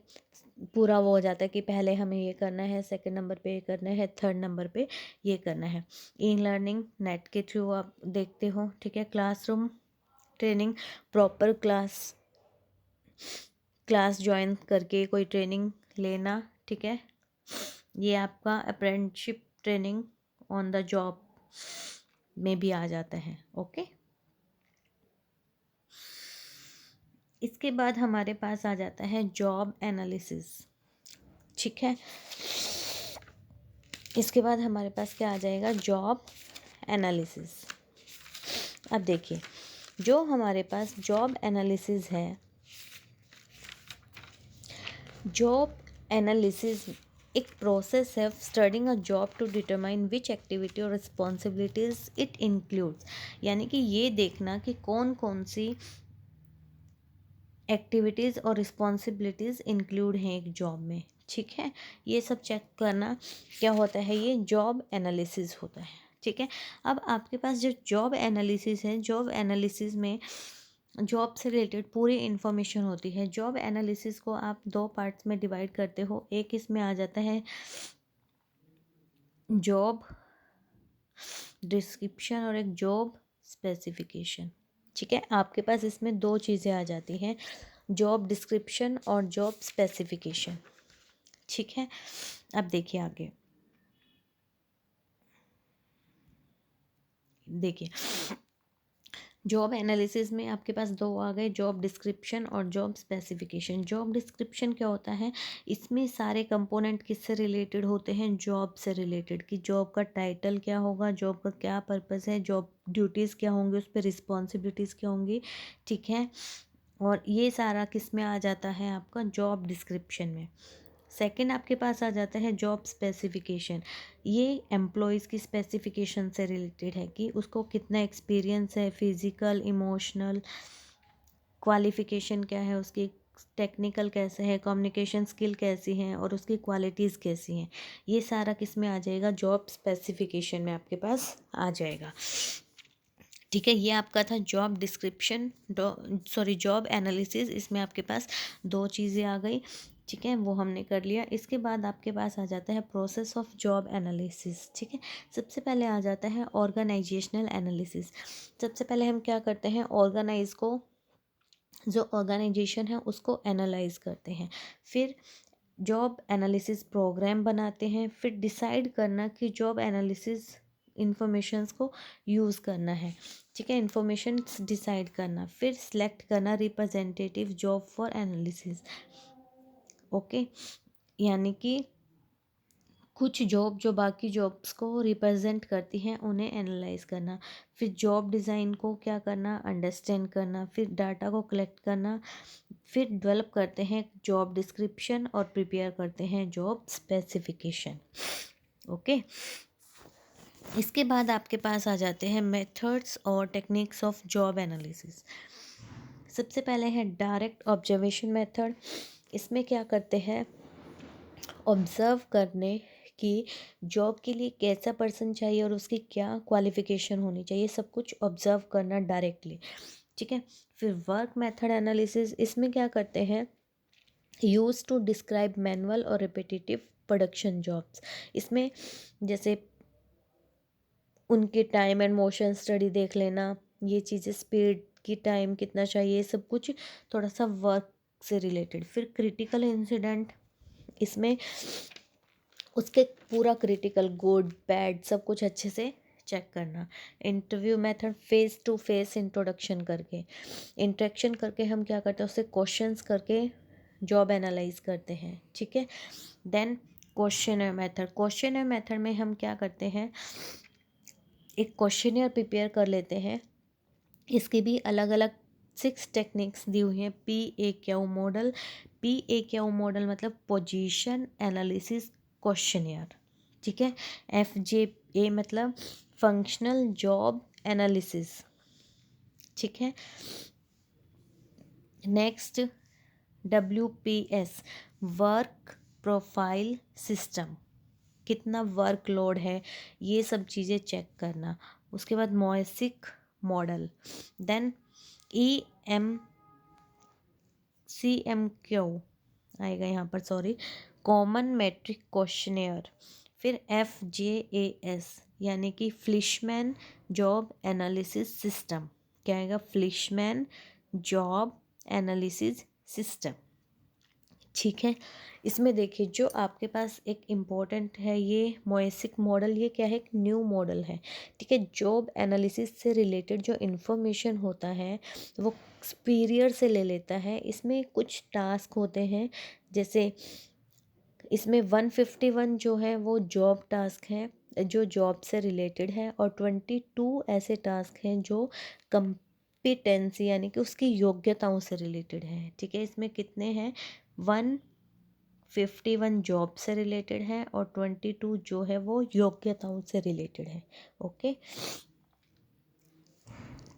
पूरा वो हो जाता है कि पहले हमें ये करना है, सेकंड नंबर पे ये करना है, थर्ड नंबर पे ये करना है। ई लर्निंग नेट के थ्रू आप देखते हो, ठीक है। Classroom training, proper class join करके कोई ट्रेनिंग लेना, ठीक है। ये आपका apprenticeship training on the job में भी आ जाता है, ओके। इसके बाद हमारे पास आ जाता है जॉब एनालिसिस, ठीक है। इसके बाद हमारे पास क्या आ जाएगा? Job analysis. अब देखिए, जो हमारे पास जॉब एनालिसिस है, जॉब एनालिसिस एक प्रोसेस है studying a job to determine which activity और रिस्पॉन्सिबिलिटीज इट इंक्लूड्स। यानी कि ये देखना कि कौन कौन सी एक्टिविटीज़ और रिस्पॉन्सिबिलिटीज़ इंक्लूड हैं एक जॉब में, ठीक है। ये सब चेक करना क्या होता है? ये जॉब एनालिसिस होता है, ठीक है। अब आपके पास जो जॉब एनालिसिस है, जॉब एनालिसिस में जॉब से रिलेटेड पूरी इन्फॉर्मेशन होती है। जॉब एनालिसिस को आप दो पार्ट्स में डिवाइड करते हो। एक इसमें आ जाता है जॉब डिस्क्रिप्शन और एक जॉब स्पेसिफिकेशन, ठीक है। आपके पास इसमें दो चीज़ें आ जाती हैं, जॉब डिस्क्रिप्शन और जॉब स्पेसिफिकेशन, ठीक है। अब देखिए आगे, देखिए जॉब एनालिसिस में आपके पास दो आ गए, जॉब डिस्क्रिप्शन और जॉब स्पेसिफिकेशन। जॉब डिस्क्रिप्शन क्या होता है? इसमें सारे कंपोनेंट किससे रिलेटेड होते हैं? जॉब से रिलेटेड, कि जॉब का टाइटल क्या होगा, जॉब का क्या पर्पस है, जॉब ड्यूटीज़ क्या होंगी, उस पर रिस्पॉन्सिबिलिटीज़ क्या होंगी, ठीक है। और ये सारा किस में आ जाता है? आपका जॉब डिस्क्रिप्शन में। सेकंड आपके पास आ जाता है जॉब स्पेसिफिकेशन। ये एम्प्लॉयज़ की स्पेसिफिकेशन से रिलेटेड है कि उसको कितना एक्सपीरियंस है, फिजिकल, इमोशनल, क्वालिफिकेशन क्या है उसकी, टेक्निकल कैसे है, कम्युनिकेशन स्किल कैसी हैं और उसकी क्वालिटीज़ कैसी हैं। ये सारा किस में आ जाएगा? जॉब स्पेसिफिकेशन में आपके पास आ जाएगा, ठीक है। ये आपका था जॉब डिस्क्रिप्शन, जॉब एनालिसिस। इसमें आपके पास दो चीज़ें आ गई, ठीक है, वो हमने कर लिया। इसके बाद आपके पास आ जाता है प्रोसेस ऑफ जॉब एनालिसिस, ठीक है। सबसे पहले आ जाता है ऑर्गेनाइजेशनल एनालिसिस। सबसे पहले हम क्या करते हैं? जो ऑर्गेनाइजेशन है उसको एनालाइज करते हैं, फिर जॉब एनालिसिस प्रोग्राम बनाते हैं, फिर डिसाइड करना कि जॉब एनालिसिस इंफॉर्मेशंस को यूज़ करना है, ठीक है, इंफॉर्मेशंस डिसाइड करना, फिर सिलेक्ट करना representative job for analysis, okay. यानी कि कुछ जॉब जो बाकी जॉब्स को रिप्रेजेंट करती हैं उन्हें एनालाइज करना, फिर जॉब डिज़ाइन को क्या करना? अंडरस्टैंड करना, फिर डाटा को कलेक्ट करना, फिर डेवलप करते हैं जॉब डिस्क्रिप्शन और प्रिपेयर करते हैं जॉब स्पेसिफिकेशन, ओके। इसके बाद आपके पास आ जाते हैं मेथड्स और टेक्निक्स ऑफ जॉब एनालिसिस। सबसे पहले है डायरेक्ट ऑब्जर्वेशन मेथड। इसमें क्या करते हैं? ऑब्ज़र्व करने कि जॉब के लिए कैसा पर्सन चाहिए और उसकी क्या क्वालिफ़िकेशन होनी चाहिए, सब कुछ ऑब्ज़र्व करना डायरेक्टली, ठीक है। फिर वर्क मेथड एनालिसिस। इसमें क्या करते हैं? यूज़ टू डिस्क्राइब मैनुअल और रिपीटेटिव प्रोडक्शन जॉब्स। इसमें जैसे उनके टाइम एंड मोशन स्टडी देख लेना, ये चीज़ें, स्पीड की टाइम कितना चाहिए, सब कुछ थोड़ा सा वर्क से रिलेटेड। फिर क्रिटिकल इंसिडेंट। इसमें उसके पूरा क्रिटिकल, गुड बैड सब कुछ अच्छे से चेक करना। Interview method face to face introduction करके, इंटरेक्शन करके हम क्या करते हैं, उससे क्वेश्चंस करके जॉब एनालाइज करते हैं, ठीक है। Then questionnaire method, questionnaire method में हम क्या करते हैं, एक क्वेश्चनर प्रिपेयर कर लेते हैं। इसकी भी अलग अलग 6 टेक्निक्स दी हुई हैं। PAQ मॉडल, PAQ मॉडल मतलब पोजीशन एनालिसिस क्वेश्चनर, ठीक है। FJA मतलब फंक्शनल जॉब एनालिसिस, ठीक है। Next WPS work profile system, कितना वर्कलोड है ये सब चीज़ें चेक करना। उसके बाद मोएसिक मॉडल, देन CMQ आएगा यहाँ पर, सॉरी, कॉमन मैट्रिक क्वेश्चनेयर। फिर FJAS यानी कि फ्लिशमैन जॉब एनालिसिस सिस्टम, क्या आएगा, फ्लिशमैन जॉब एनालिसिस सिस्टम, ठीक है। इसमें देखिए जो आपके पास एक इम्पॉर्टेंट है ये मोएसिक मॉडल, ये क्या है, एक न्यू मॉडल है, ठीक है। जॉब एनालिसिस से रिलेटेड जो इन्फॉर्मेशन होता है वो सुपीरियर से ले लेता है। इसमें कुछ टास्क होते हैं, जैसे इसमें 151 जो है वो जॉब टास्क है जो जॉब से रिलेटेड है, और 22 ऐसे टास्क हैं जो कंपिटेंसी यानी कि उसकी योग्यताओं से रिलेटेड है, ठीक है। इसमें कितने हैं, 151 जॉब से रिलेटेड है और 22 जो है वो योग्यताओं से रिलेटेड है, ओके,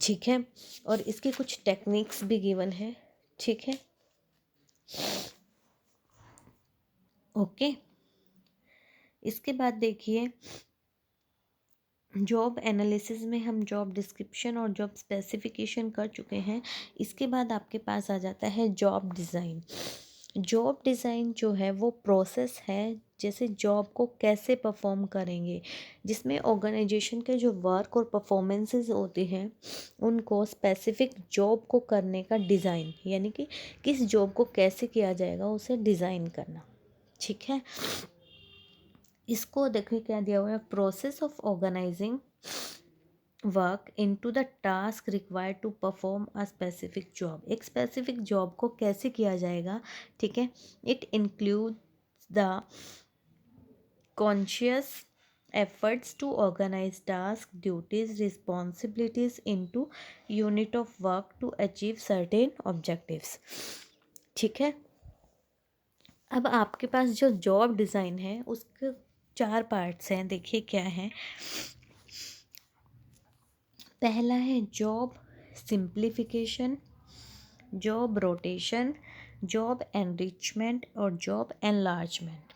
ठीक है। और इसकी कुछ टेक्निक्स भी गिवन है, ठीक है, ओके। इसके बाद देखिए जॉब एनालिसिस में हम जॉब डिस्क्रिप्शन और जॉब स्पेसिफिकेशन कर चुके हैं। इसके बाद आपके पास आ जाता है जॉब डिज़ाइन। जॉब डिज़ाइन जो है वो प्रोसेस है, जैसे जॉब को कैसे परफॉर्म करेंगे, जिसमें ऑर्गेनाइजेशन के जो वर्क और परफॉर्मेंसेस होते हैं उनको स्पेसिफिक जॉब को करने का डिज़ाइन, यानी कि किस जॉब को कैसे किया जाएगा उसे डिज़ाइन करना, ठीक है। इसको देखिए क्या दिया हुआ है, process of organising work into the task required to perform a specific job. एक स्पेसिफिक जॉब को कैसे किया जाएगा, ठीक है। It include the conscious efforts to organize task duties responsibilities into unit of work to achieve certain objectives, ठीक है। अब आपके पास जो जॉब डिज़ाइन है उसके 4 पार्ट्स हैं, देखिए क्या है। पहला है job simplification, job rotation, job enrichment और जॉब एनलार्जमेंट,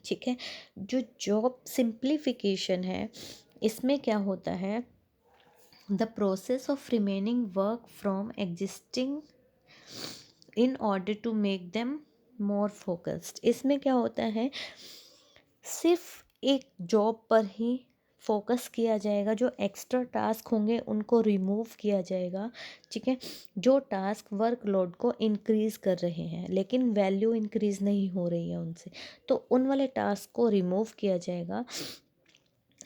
ठीक है। जो जॉब सिंप्लीफिकेशन है इसमें क्या होता है, the process of remaining work from existing in order to make them more focused. इसमें क्या होता है, सिर्फ एक जॉब पर ही फोकस किया जाएगा, जो एक्स्ट्रा टास्क होंगे उनको रिमूव किया जाएगा, ठीक है। जो टास्क वर्कलोड को इंक्रीज़ कर रहे हैं लेकिन वैल्यू इंक्रीज़ नहीं हो रही है उनसे, तो उन वाले टास्क को रिमूव किया जाएगा।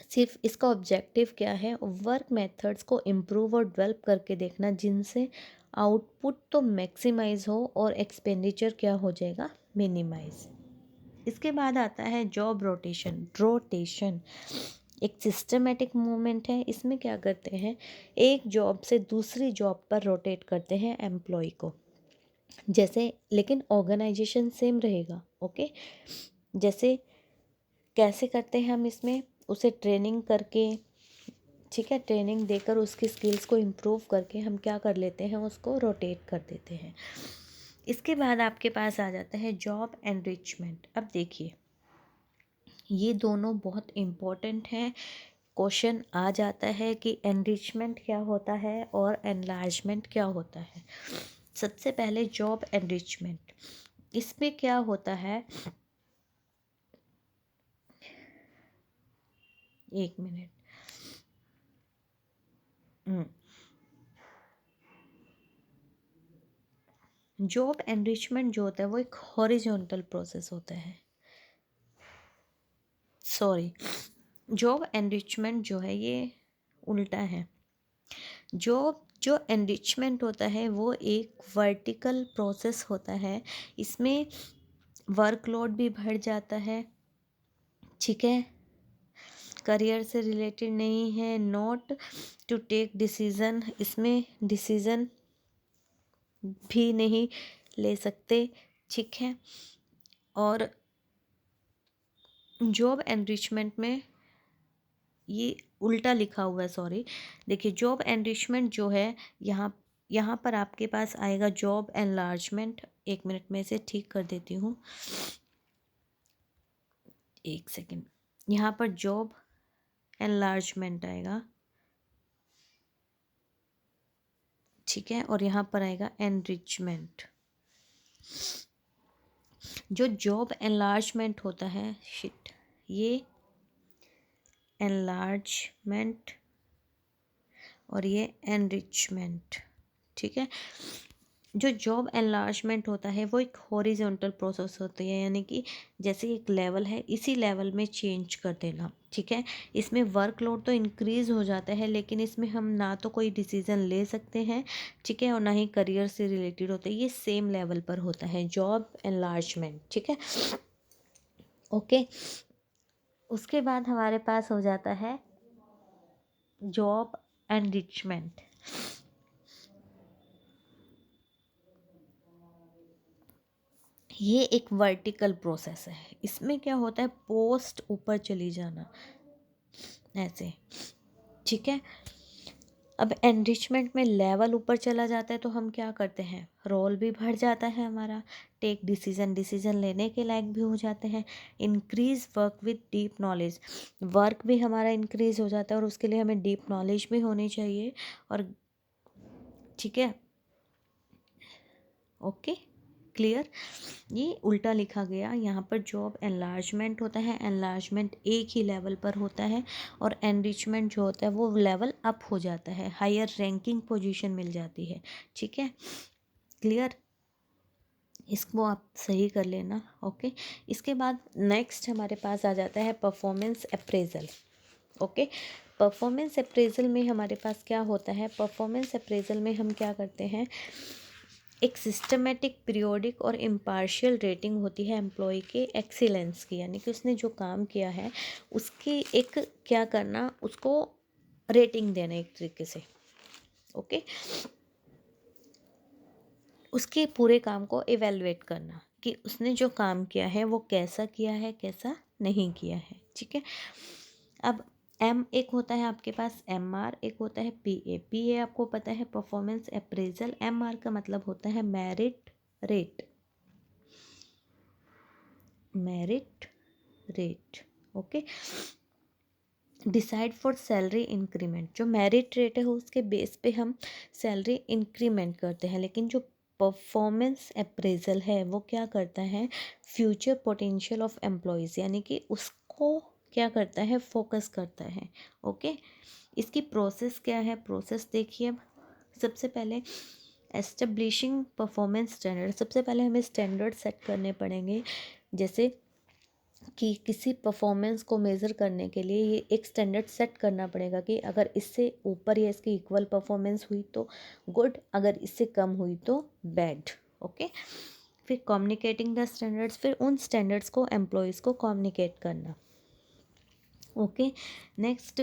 सिर्फ इसका ऑब्जेक्टिव क्या है, वर्क मेथड्स को इम्प्रूव और डेवलप करके देखना जिनसे आउटपुट तो मैक्सिमाइज हो और एक्सपेंडिचर क्या हो जाएगा, मिनिमाइज। इसके बाद आता है जॉब रोटेशन। रोटेशन एक सिस्टमेटिक मूवमेंट है। इसमें क्या करते हैं, एक जॉब से दूसरी जॉब पर रोटेट करते हैं एम्प्लॉय को, जैसे, लेकिन ऑर्गेनाइजेशन सेम रहेगा, ओके। जैसे कैसे करते हैं हम इसमें, उसे ट्रेनिंग करके, ठीक है, ट्रेनिंग देकर उसकी स्किल्स को इम्प्रूव करके हम क्या कर लेते हैं, उसको रोटेट कर देते हैं। इसके बाद आपके पास आ जाता है जॉब एनरिचमेंट। अब देखिए ये दोनों बहुत इम्पोर्टेंट हैं। क्वेश्चन आ जाता है कि एनरिचमेंट क्या होता है और एनलार्जमेंट क्या होता है। सबसे पहले जॉब एनरिचमेंट, इसमें क्या होता है, एक मिनट, जॉब एनरिचमेंट जो होता है वो एक हॉरिजॉन्टल प्रोसेस होता है, सॉरी, जॉब एनरिचमेंट जो है ये उल्टा है। जॉब जो एनरिचमेंट होता है वो एक वर्टिकल प्रोसेस होता है, इसमें वर्कलोड भी बढ़ जाता है, ठीक है, करियर से रिलेटेड नहीं है, नॉट टू टेक डिसीज़न, इसमें डिसीज़न भी नहीं ले सकते, ठीक है। और जॉब एनरिचमेंट में ये उल्टा लिखा हुआ है, सॉरी, देखिए जॉब एनरिचमेंट जो है यहाँ यहाँ पर आपके पास आएगा जॉब एनलार्जमेंट। एक मिनट में इसे ठीक कर देती हूँ, एक सेकेंड। यहाँ पर जॉब एनलार्जमेंट आएगा, ठीक है, और यहाँ पर आएगा एनरिचमेंट। जो जॉब एनलार्जमेंट होता है, शिट, ये एनलार्जमेंट और ये एनरिचमेंट, ठीक है। जो जॉब एनलार्जमेंट होता है वो एक हॉरिजॉन्टल प्रोसेस होती है, यानी कि जैसे एक लेवल है इसी लेवल में चेंज कर देना, ठीक है। इसमें वर्कलोड तो इंक्रीज़ हो जाता है, लेकिन इसमें हम ना तो कोई डिसीज़न ले सकते हैं, ठीक है, और ना ही करियर से रिलेटेड होता है, ये सेम लेवल पर होता है जॉब एनलार्जमेंट, ठीक है, ओके। उसके बाद हमारे पास हो जाता है जॉब एनरिचमेंट। ये एक वर्टिकल प्रोसेस है, इसमें क्या होता है, पोस्ट ऊपर चली जाना ऐसे, ठीक है। अब एनरिचमेंट में लेवल ऊपर चला जाता है तो हम क्या करते हैं, रोल भी बढ़ जाता है हमारा, टेक डिसीजन लेने के लायक भी हो जाते हैं, increase work with deep knowledge, work भी हमारा इंक्रीज हो जाता है और उसके लिए हमें डीप नॉलेज भी होनी चाहिए, और ठीक है, ओके, क्लियर। ये उल्टा लिखा गया, यहाँ पर जॉब एनलार्जमेंट होता है, एनलार्जमेंट एक ही लेवल पर होता है, और एनरिचमेंट जो होता है वो लेवल अप हो जाता है, हायर रैंकिंग पोजीशन मिल जाती है, ठीक है, क्लियर। इसको आप सही कर लेना, ओके। इसके बाद नेक्स्ट हमारे पास आ जाता है performance appraisal, okay. Performance appraisal में हमारे पास क्या होता है, परफॉर्मेंस अप्रेजल में हम क्या करते हैं, एक सिस्टमेटिक पीरियोडिक और इम्पार्शियल रेटिंग होती है एम्प्लॉय के एक्सीलेंस की, यानी कि उसने जो काम किया है उसकी एक क्या करना, उसको रेटिंग देना एक तरीके से, ओके, उसके पूरे काम को इवेलुएट करना कि उसने जो काम किया है वो कैसा किया है, कैसा नहीं किया है, ठीक है। अब एम एक होता है आपके पास, एम आर एक होता है, पी ए। पी ए आपको पता है परफॉर्मेंस अप्रेजल, एम आर का मतलब होता है merit rate, merit rate, okay. Decide for salary increment, जो मेरिट रेट है उसके बेस पे हम सैलरी इंक्रीमेंट करते हैं, लेकिन जो परफॉर्मेंस अप्रेजल है वो क्या करता है, फ्यूचर पोटेंशियल ऑफ एम्प्लॉयज़, यानी कि उसको क्या करता है, फोकस करता है, ओके। इसकी प्रोसेस क्या है, प्रोसेस देखिए। अब सबसे पहले एस्टेब्लिशिंग परफॉर्मेंस स्टैंडर्ड, सबसे पहले हमें स्टैंडर्ड सेट करने पड़ेंगे, जैसे कि किसी परफॉर्मेंस को मेज़र करने के लिए ये एक स्टैंडर्ड सेट करना पड़ेगा कि अगर इससे ऊपर या इसकी इक्वल परफॉर्मेंस हुई तो गुड, अगर इससे कम हुई तो बैड, ओके। फिर कम्युनिकेटिंग द स्टैंडर्ड्स, फिर उन स्टैंडर्ड्स को एम्प्लॉयज़ को कम्युनिकेट करना, okay. Next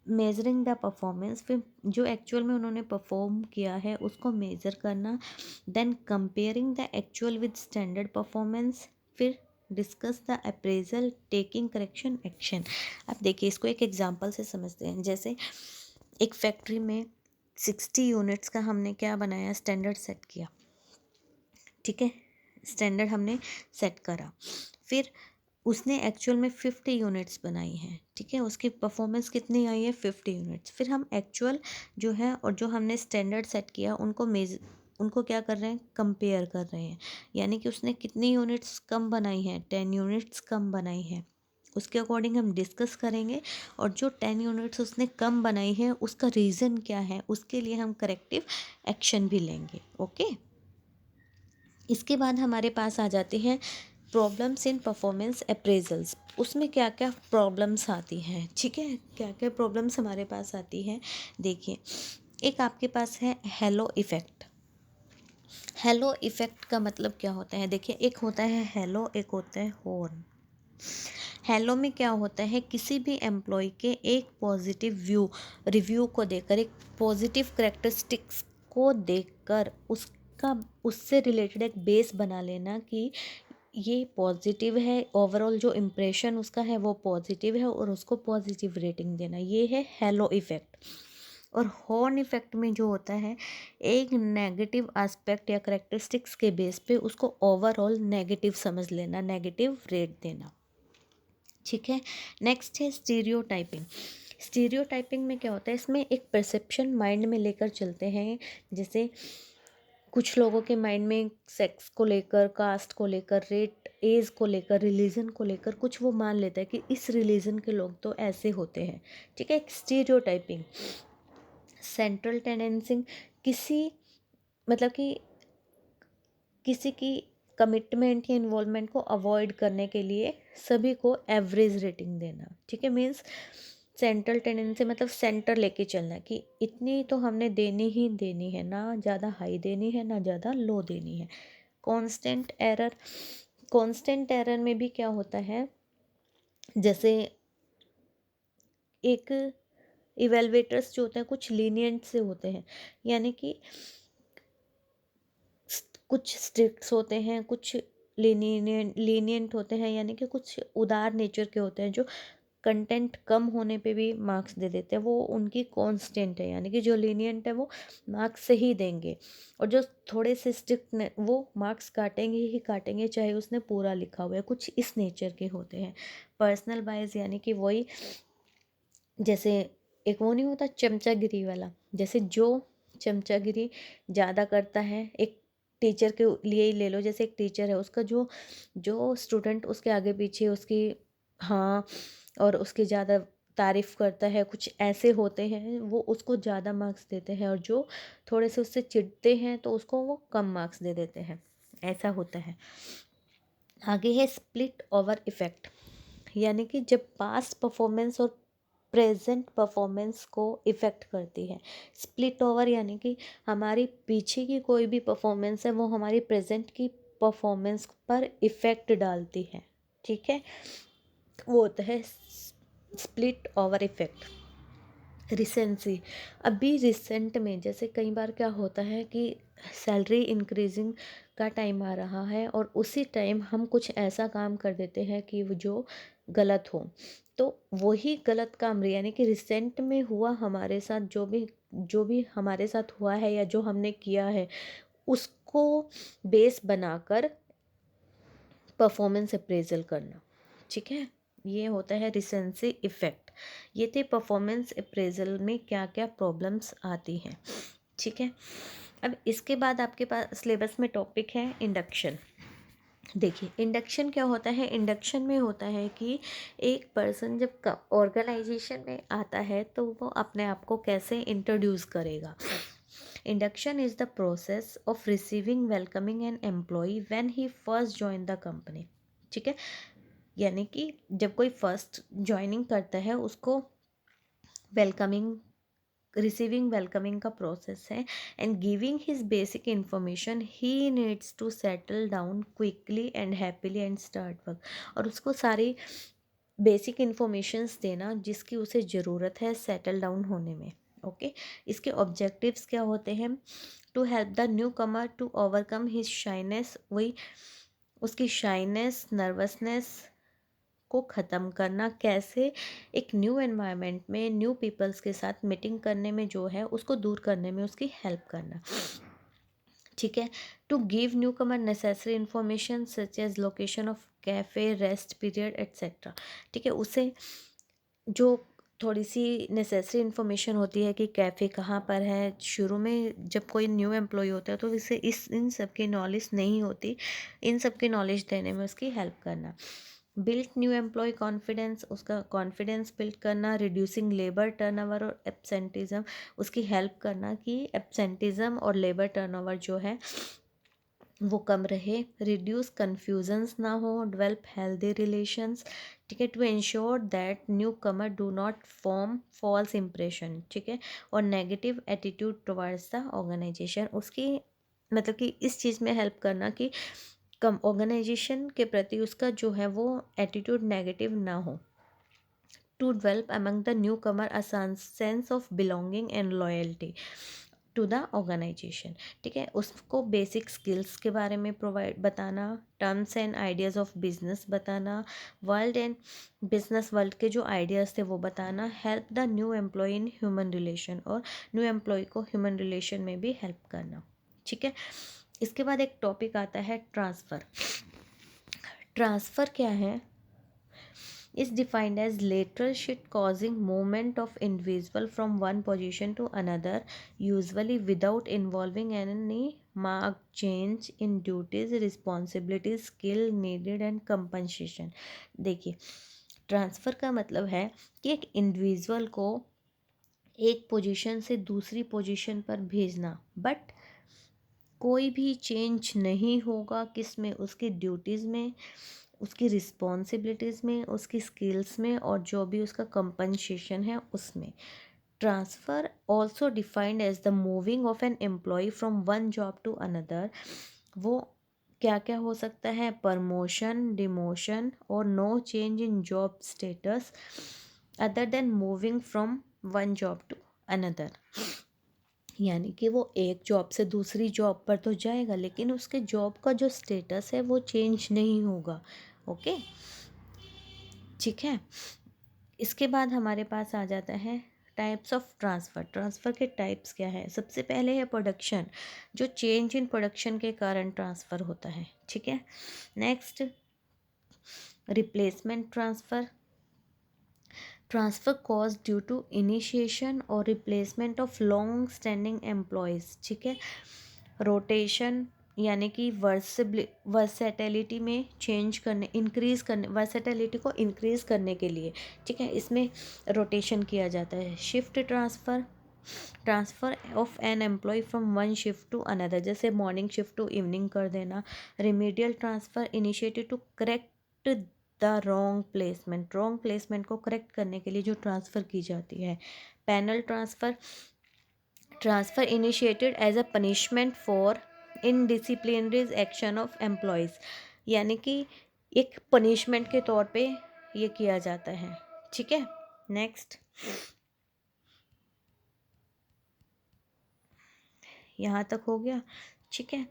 measuring the performance, फिर जो एक्चुअल में उन्होंने परफॉर्म किया है उसको मेज़र करना, then comparing the actual with standard performance, फिर discuss the appraisal, taking correction action. अब देखिए इसको एक एग्जांपल से समझते हैं, जैसे एक फैक्ट्री में 60 यूनिट्स का हमने क्या बनाया, स्टैंडर्ड सेट किया, ठीक है, स्टैंडर्ड हमने सेट करा, फिर उसने एक्चुअल में 50 यूनिट्स बनाई हैं, ठीक है, उसकी परफॉर्मेंस कितनी आई है, 50 यूनिट्स। फिर हम एक्चुअल जो है और जो हमने स्टैंडर्ड सेट किया उनको क्या कर रहे हैं, कंपेयर कर रहे हैं, यानी कि उसने कितनी यूनिट्स कम बनाई हैं, 10 यूनिट्स कम बनाई हैं, उसके अकॉर्डिंग हम डिस्कस करेंगे, और जो 10 यूनिट्स उसने कम बनाई है उसका रीज़न क्या है, उसके लिए हम करेक्टिव एक्शन भी लेंगे, ओके। इसके बाद हमारे पास आ जाते हैं प्रॉब्लम्स इन परफॉर्मेंस अप्रेजल्स, उसमें क्या क्या प्रॉब्लम्स आती हैं, ठीक है, क्या क्या प्रॉब्लम्स हमारे पास आती हैं। देखिए, एक आपके पास है हेलो इफ़ेक्ट। हेलो इफ़ेक्ट का मतलब क्या होता है, देखिए, एक होता है हेलो, एक होता है हॉर्न। हेलो में क्या होता है, किसी भी एम्प्लॉय के एक पॉजिटिव रिव्यू को देखकर, एक पॉजिटिव करेक्टरिस्टिक्स को देखकर उसका, उससे रिलेटेड एक बेस बना लेना कि ये पॉजिटिव है, ओवरऑल जो इम्प्रेशन उसका है वो पॉजिटिव है, और उसको पॉजिटिव रेटिंग देना, ये है हेलो इफ़ेक्ट। और हॉर्न इफेक्ट में जो होता है, एक नेगेटिव एस्पेक्ट या करेक्टरिस्टिक्स के बेस पे उसको ओवरऑल नेगेटिव समझ लेना, नेगेटिव रेट देना, ठीक है। नेक्स्ट है स्टीरियोटाइपिंग। स्टीरियोटाइपिंग में क्या होता है, इसमें एक परसेप्शन माइंड में लेकर चलते हैं। जैसे कुछ लोगों के माइंड में सेक्स को लेकर, कास्ट को लेकर, रेट, एज को लेकर, रिलीजन को लेकर कुछ वो मान लेता है कि इस रिलीजन के लोग तो ऐसे होते हैं, ठीक है, एक स्टीरियोटाइपिंग। सेंट्रल टेंडेंसी, किसी, मतलब कि किसी की कमिटमेंट या इन्वॉल्वमेंट को अवॉइड करने के लिए सभी को एवरेज रेटिंग देना, ठीक है। मीन्स सेंट्रल टेंडेंसी मतलब सेंटर लेके चलना कि इतनी तो हमने देनी ही देनी है, ना ज़्यादा हाई देनी है ना ज़्यादा लो देनी है। कांस्टेंट एरर, कांस्टेंट एरर में भी क्या होता है, जैसे एक इवेलुएटर्स जो होते हैं कुछ लीनियंट से होते हैं, यानी कि कुछ स्ट्रिक्ट्स होते हैं, कुछ लीनियंट होते हैं, यानी कि कुछ उदार नेचर के होते हैं जो कंटेंट कम होने पे भी मार्क्स दे देते हैं, वो उनकी कांस्टेंट है, यानी कि जो लीनियंट है वो मार्क्स से ही देंगे, और जो थोड़े से स्ट्रिक्ट वो मार्क्स काटेंगे ही काटेंगे, चाहे उसने पूरा लिखा हुआ है, कुछ इस नेचर के होते हैं। पर्सनल बायस, यानी कि वही, जैसे एक वो नहीं होता चमचागिरी वाला, जैसे जो चमचागिरी ज़्यादा करता है, एक टीचर के लिए ही ले लो, जैसे एक टीचर है, उसका जो जो स्टूडेंट उसके आगे पीछे उसकी, हाँ, और उसकी ज़्यादा तारीफ़ करता है, कुछ ऐसे होते हैं, वो उसको ज़्यादा मार्क्स देते हैं, और जो थोड़े से उससे चिढ़ते हैं तो उसको वो कम मार्क्स दे देते हैं, ऐसा होता है। आगे है स्प्लिट ओवर इफ़ेक्ट, यानी कि जब पास्ट परफॉर्मेंस और प्रेजेंट परफॉर्मेंस को इफ़ेक्ट करती है। स्प्लिट ओवर यानी कि हमारी पीछे की कोई भी परफॉर्मेंस है वो हमारी प्रेजेंट की परफॉर्मेंस पर इफ़ेक्ट डालती है, ठीक है, वो होता है स्प्लिट ओवर इफ़ेक्ट। रिसेंसी, अभी रिसेंट में जैसे कई बार क्या होता है कि सैलरी इंक्रीजिंग का टाइम आ रहा है, और उसी टाइम हम कुछ ऐसा काम कर देते हैं कि वो जो गलत हो, तो वही गलत काम, यानी कि रिसेंट में हुआ हमारे साथ, जो भी हमारे साथ हुआ है या जो हमने किया है, उसको बेस बनाकर परफॉर्मेंस अप्रेजल करना, ठीक है, ये होता है रिसेंसी इफ़ेक्ट। ये थे परफॉर्मेंस अप्रेजल में क्या क्या प्रॉब्लम्स आती हैं, ठीक है। अब इसके बाद आपके पास सिलेबस में टॉपिक है इंडक्शन। देखिए, इंडक्शन क्या होता है, इंडक्शन में होता है कि एक पर्सन जब ऑर्गेनाइजेशन में आता है तो वो अपने आप को कैसे इंट्रोड्यूस करेगा। Induction is the process of receiving welcoming an employee when he first join the company, ठीक है, यानी कि जब कोई फर्स्ट ज्वाइनिंग करता है उसको वेलकमिंग, रिसीविंग वेलकमिंग का प्रोसेस है, and giving his basic information he needs to settle down quickly and happily and start work, और उसको सारी बेसिक इन्फॉर्मेशंस देना जिसकी उसे ज़रूरत है सेटल डाउन होने में, ओके। इसके ऑब्जेक्टिव्स क्या होते हैं, to help the newcomer to overcome his shyness, वही उसकी शाइनेस, नर्वसनेस को ख़त्म करना, कैसे एक न्यू एनवायरनमेंट में न्यू पीपल्स के साथ मीटिंग करने में जो है उसको दूर करने में उसकी हेल्प करना, ठीक है। To give newcomer necessary information such as location of cafe, rest period etcetera, ठीक है, उसे जो थोड़ी सी नेसेसरी इन्फॉर्मेशन होती है कि कैफ़े कहाँ पर है, शुरू में जब कोई न्यू एम्प्लॉय होता है तो इसे इन सब की नॉलेज नहीं होती, इन सब की नॉलेज देने में उसकी हेल्प करना। बिल्ड न्यू एम्प्लॉय कॉन्फिडेंस, उसका कॉन्फिडेंस बिल्ड करना, रिड्यूसिंग लेबर टर्नओवर और एब्सेंटिज्म, उसकी हेल्प करना कि एब्सेंटिज्म और लेबर टर्नओवर जो है वो कम रहे, रिड्यूस कन्फ्यूजन्स ना हो, डेवलप हेल्दी रिलेशंस, ठीक है, to ensure that newcomer do not form false impression, ठीक है, और negative attitude towards the organisation, उसकी मतलब कि इस चीज़ में हेल्प करना कि कम ऑर्गेनाइजेशन के प्रति उसका जो है वो एटीट्यूड नेगेटिव ना हो, to develop among the newcomer a sense of belonging and loyalty to the organisation, ठीक है, उसको बेसिक स्किल्स के बारे में प्रोवाइड बताना, terms and ideas of business बताना, वर्ल्ड एंड बिजनेस वर्ल्ड के जो आइडियाज़ थे वो बताना, help the new employee in human relation, और न्यू एम्प्लॉय को ह्यूमन रिलेशन में भी हेल्प करना, ठीक है। इसके बाद एक टॉपिक आता है ट्रांसफ़र। ट्रांसफ़र क्या है? is defined as lateral shift causing movement of individual from one position to another, usually without involving any marked change in duties, responsibilities, skill needed and compensation। देखिए, ट्रांसफ़र का मतलब है कि एक इंडिविजुअल को एक पोजीशन से दूसरी पोजीशन पर भेजना, बट कोई भी चेंज नहीं होगा किस में, उसकी ड्यूटीज़ में, उसकी रिस्पॉन्सिबिलिटीज़ में, उसकी स्किल्स में, और जो भी उसका कंपनसेशन है उसमें। Transfer also defined as the moving of an employee from one job to another. वो क्या क्या हो सकता है? प्रमोशन, डिमोशन, और no change in job status other than moving from one job to another. यानी कि वो एक जॉब से दूसरी जॉब पर तो जाएगा, लेकिन उसके जॉब का जो स्टेटस है वो चेंज नहीं होगा। ओके, ठीक है। इसके बाद हमारे पास आ जाता है टाइप्स ऑफ ट्रांसफ़र। ट्रांसफ़र के टाइप्स क्या है? सबसे पहले है प्रोडक्शन, जो चेंज इन प्रोडक्शन के कारण ट्रांसफ़र होता है, ठीक है। Next, replacement transfer, transfer cause due to initiation और replacement of long standing employees, ठीक है। रोटेशन, यानी कि वर्सेटिलिटी में चेंज करने, इंक्रीज़ करने, वर्सेटिलिटी को इंक्रीज़ करने के लिए, ठीक है, इसमें रोटेशन किया जाता है। Shift transfer, transfer of an employee from one shift to another, जैसे मॉर्निंग शिफ्ट टू इवनिंग कर देना। Remedial transfer, initiative to correct the wrong placement को करेक्ट करने के लिए जो ट्रांसफ़र की जाती है। Penal transfer, transfer initiated as a punishment for indisciplinary action of employees, यानी कि एक पनिशमेंट के तौर पे ये किया जाता है, ठीक है। नेक्स्ट, यहाँ तक हो गया, ठीक है।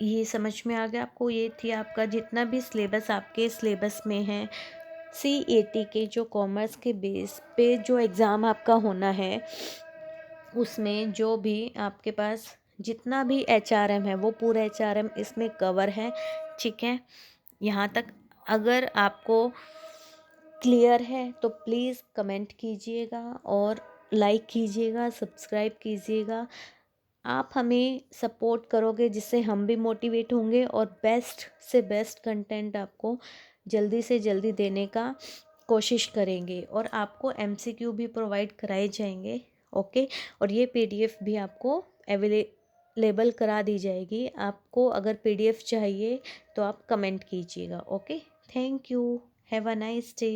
ये समझ में आ गया आपको? ये थी आपका जितना भी सिलेबस आपके सिलेबस में है, CAT के जो कॉमर्स के बेस पे जो एग्ज़ाम आपका होना है, उसमें जो भी आपके पास जितना भी HRM है वो पूरा HRM इसमें कवर है, ठीक है। यहाँ तक अगर आपको क्लियर है तो प्लीज़ कमेंट कीजिएगा और लाइक कीजिएगा, सब्सक्राइब कीजिएगा। आप हमें सपोर्ट करोगे जिससे हम भी मोटिवेट होंगे और बेस्ट से बेस्ट कंटेंट आपको जल्दी से जल्दी देने का कोशिश करेंगे, और आपको MCQ भी प्रोवाइड कराए जाएंगे। ओके, और ये PDF भी आपको अवेलेबल करा दी जाएगी। आपको अगर PDF चाहिए तो आप कमेंट कीजिएगा। Okay, thank you, have a nice day.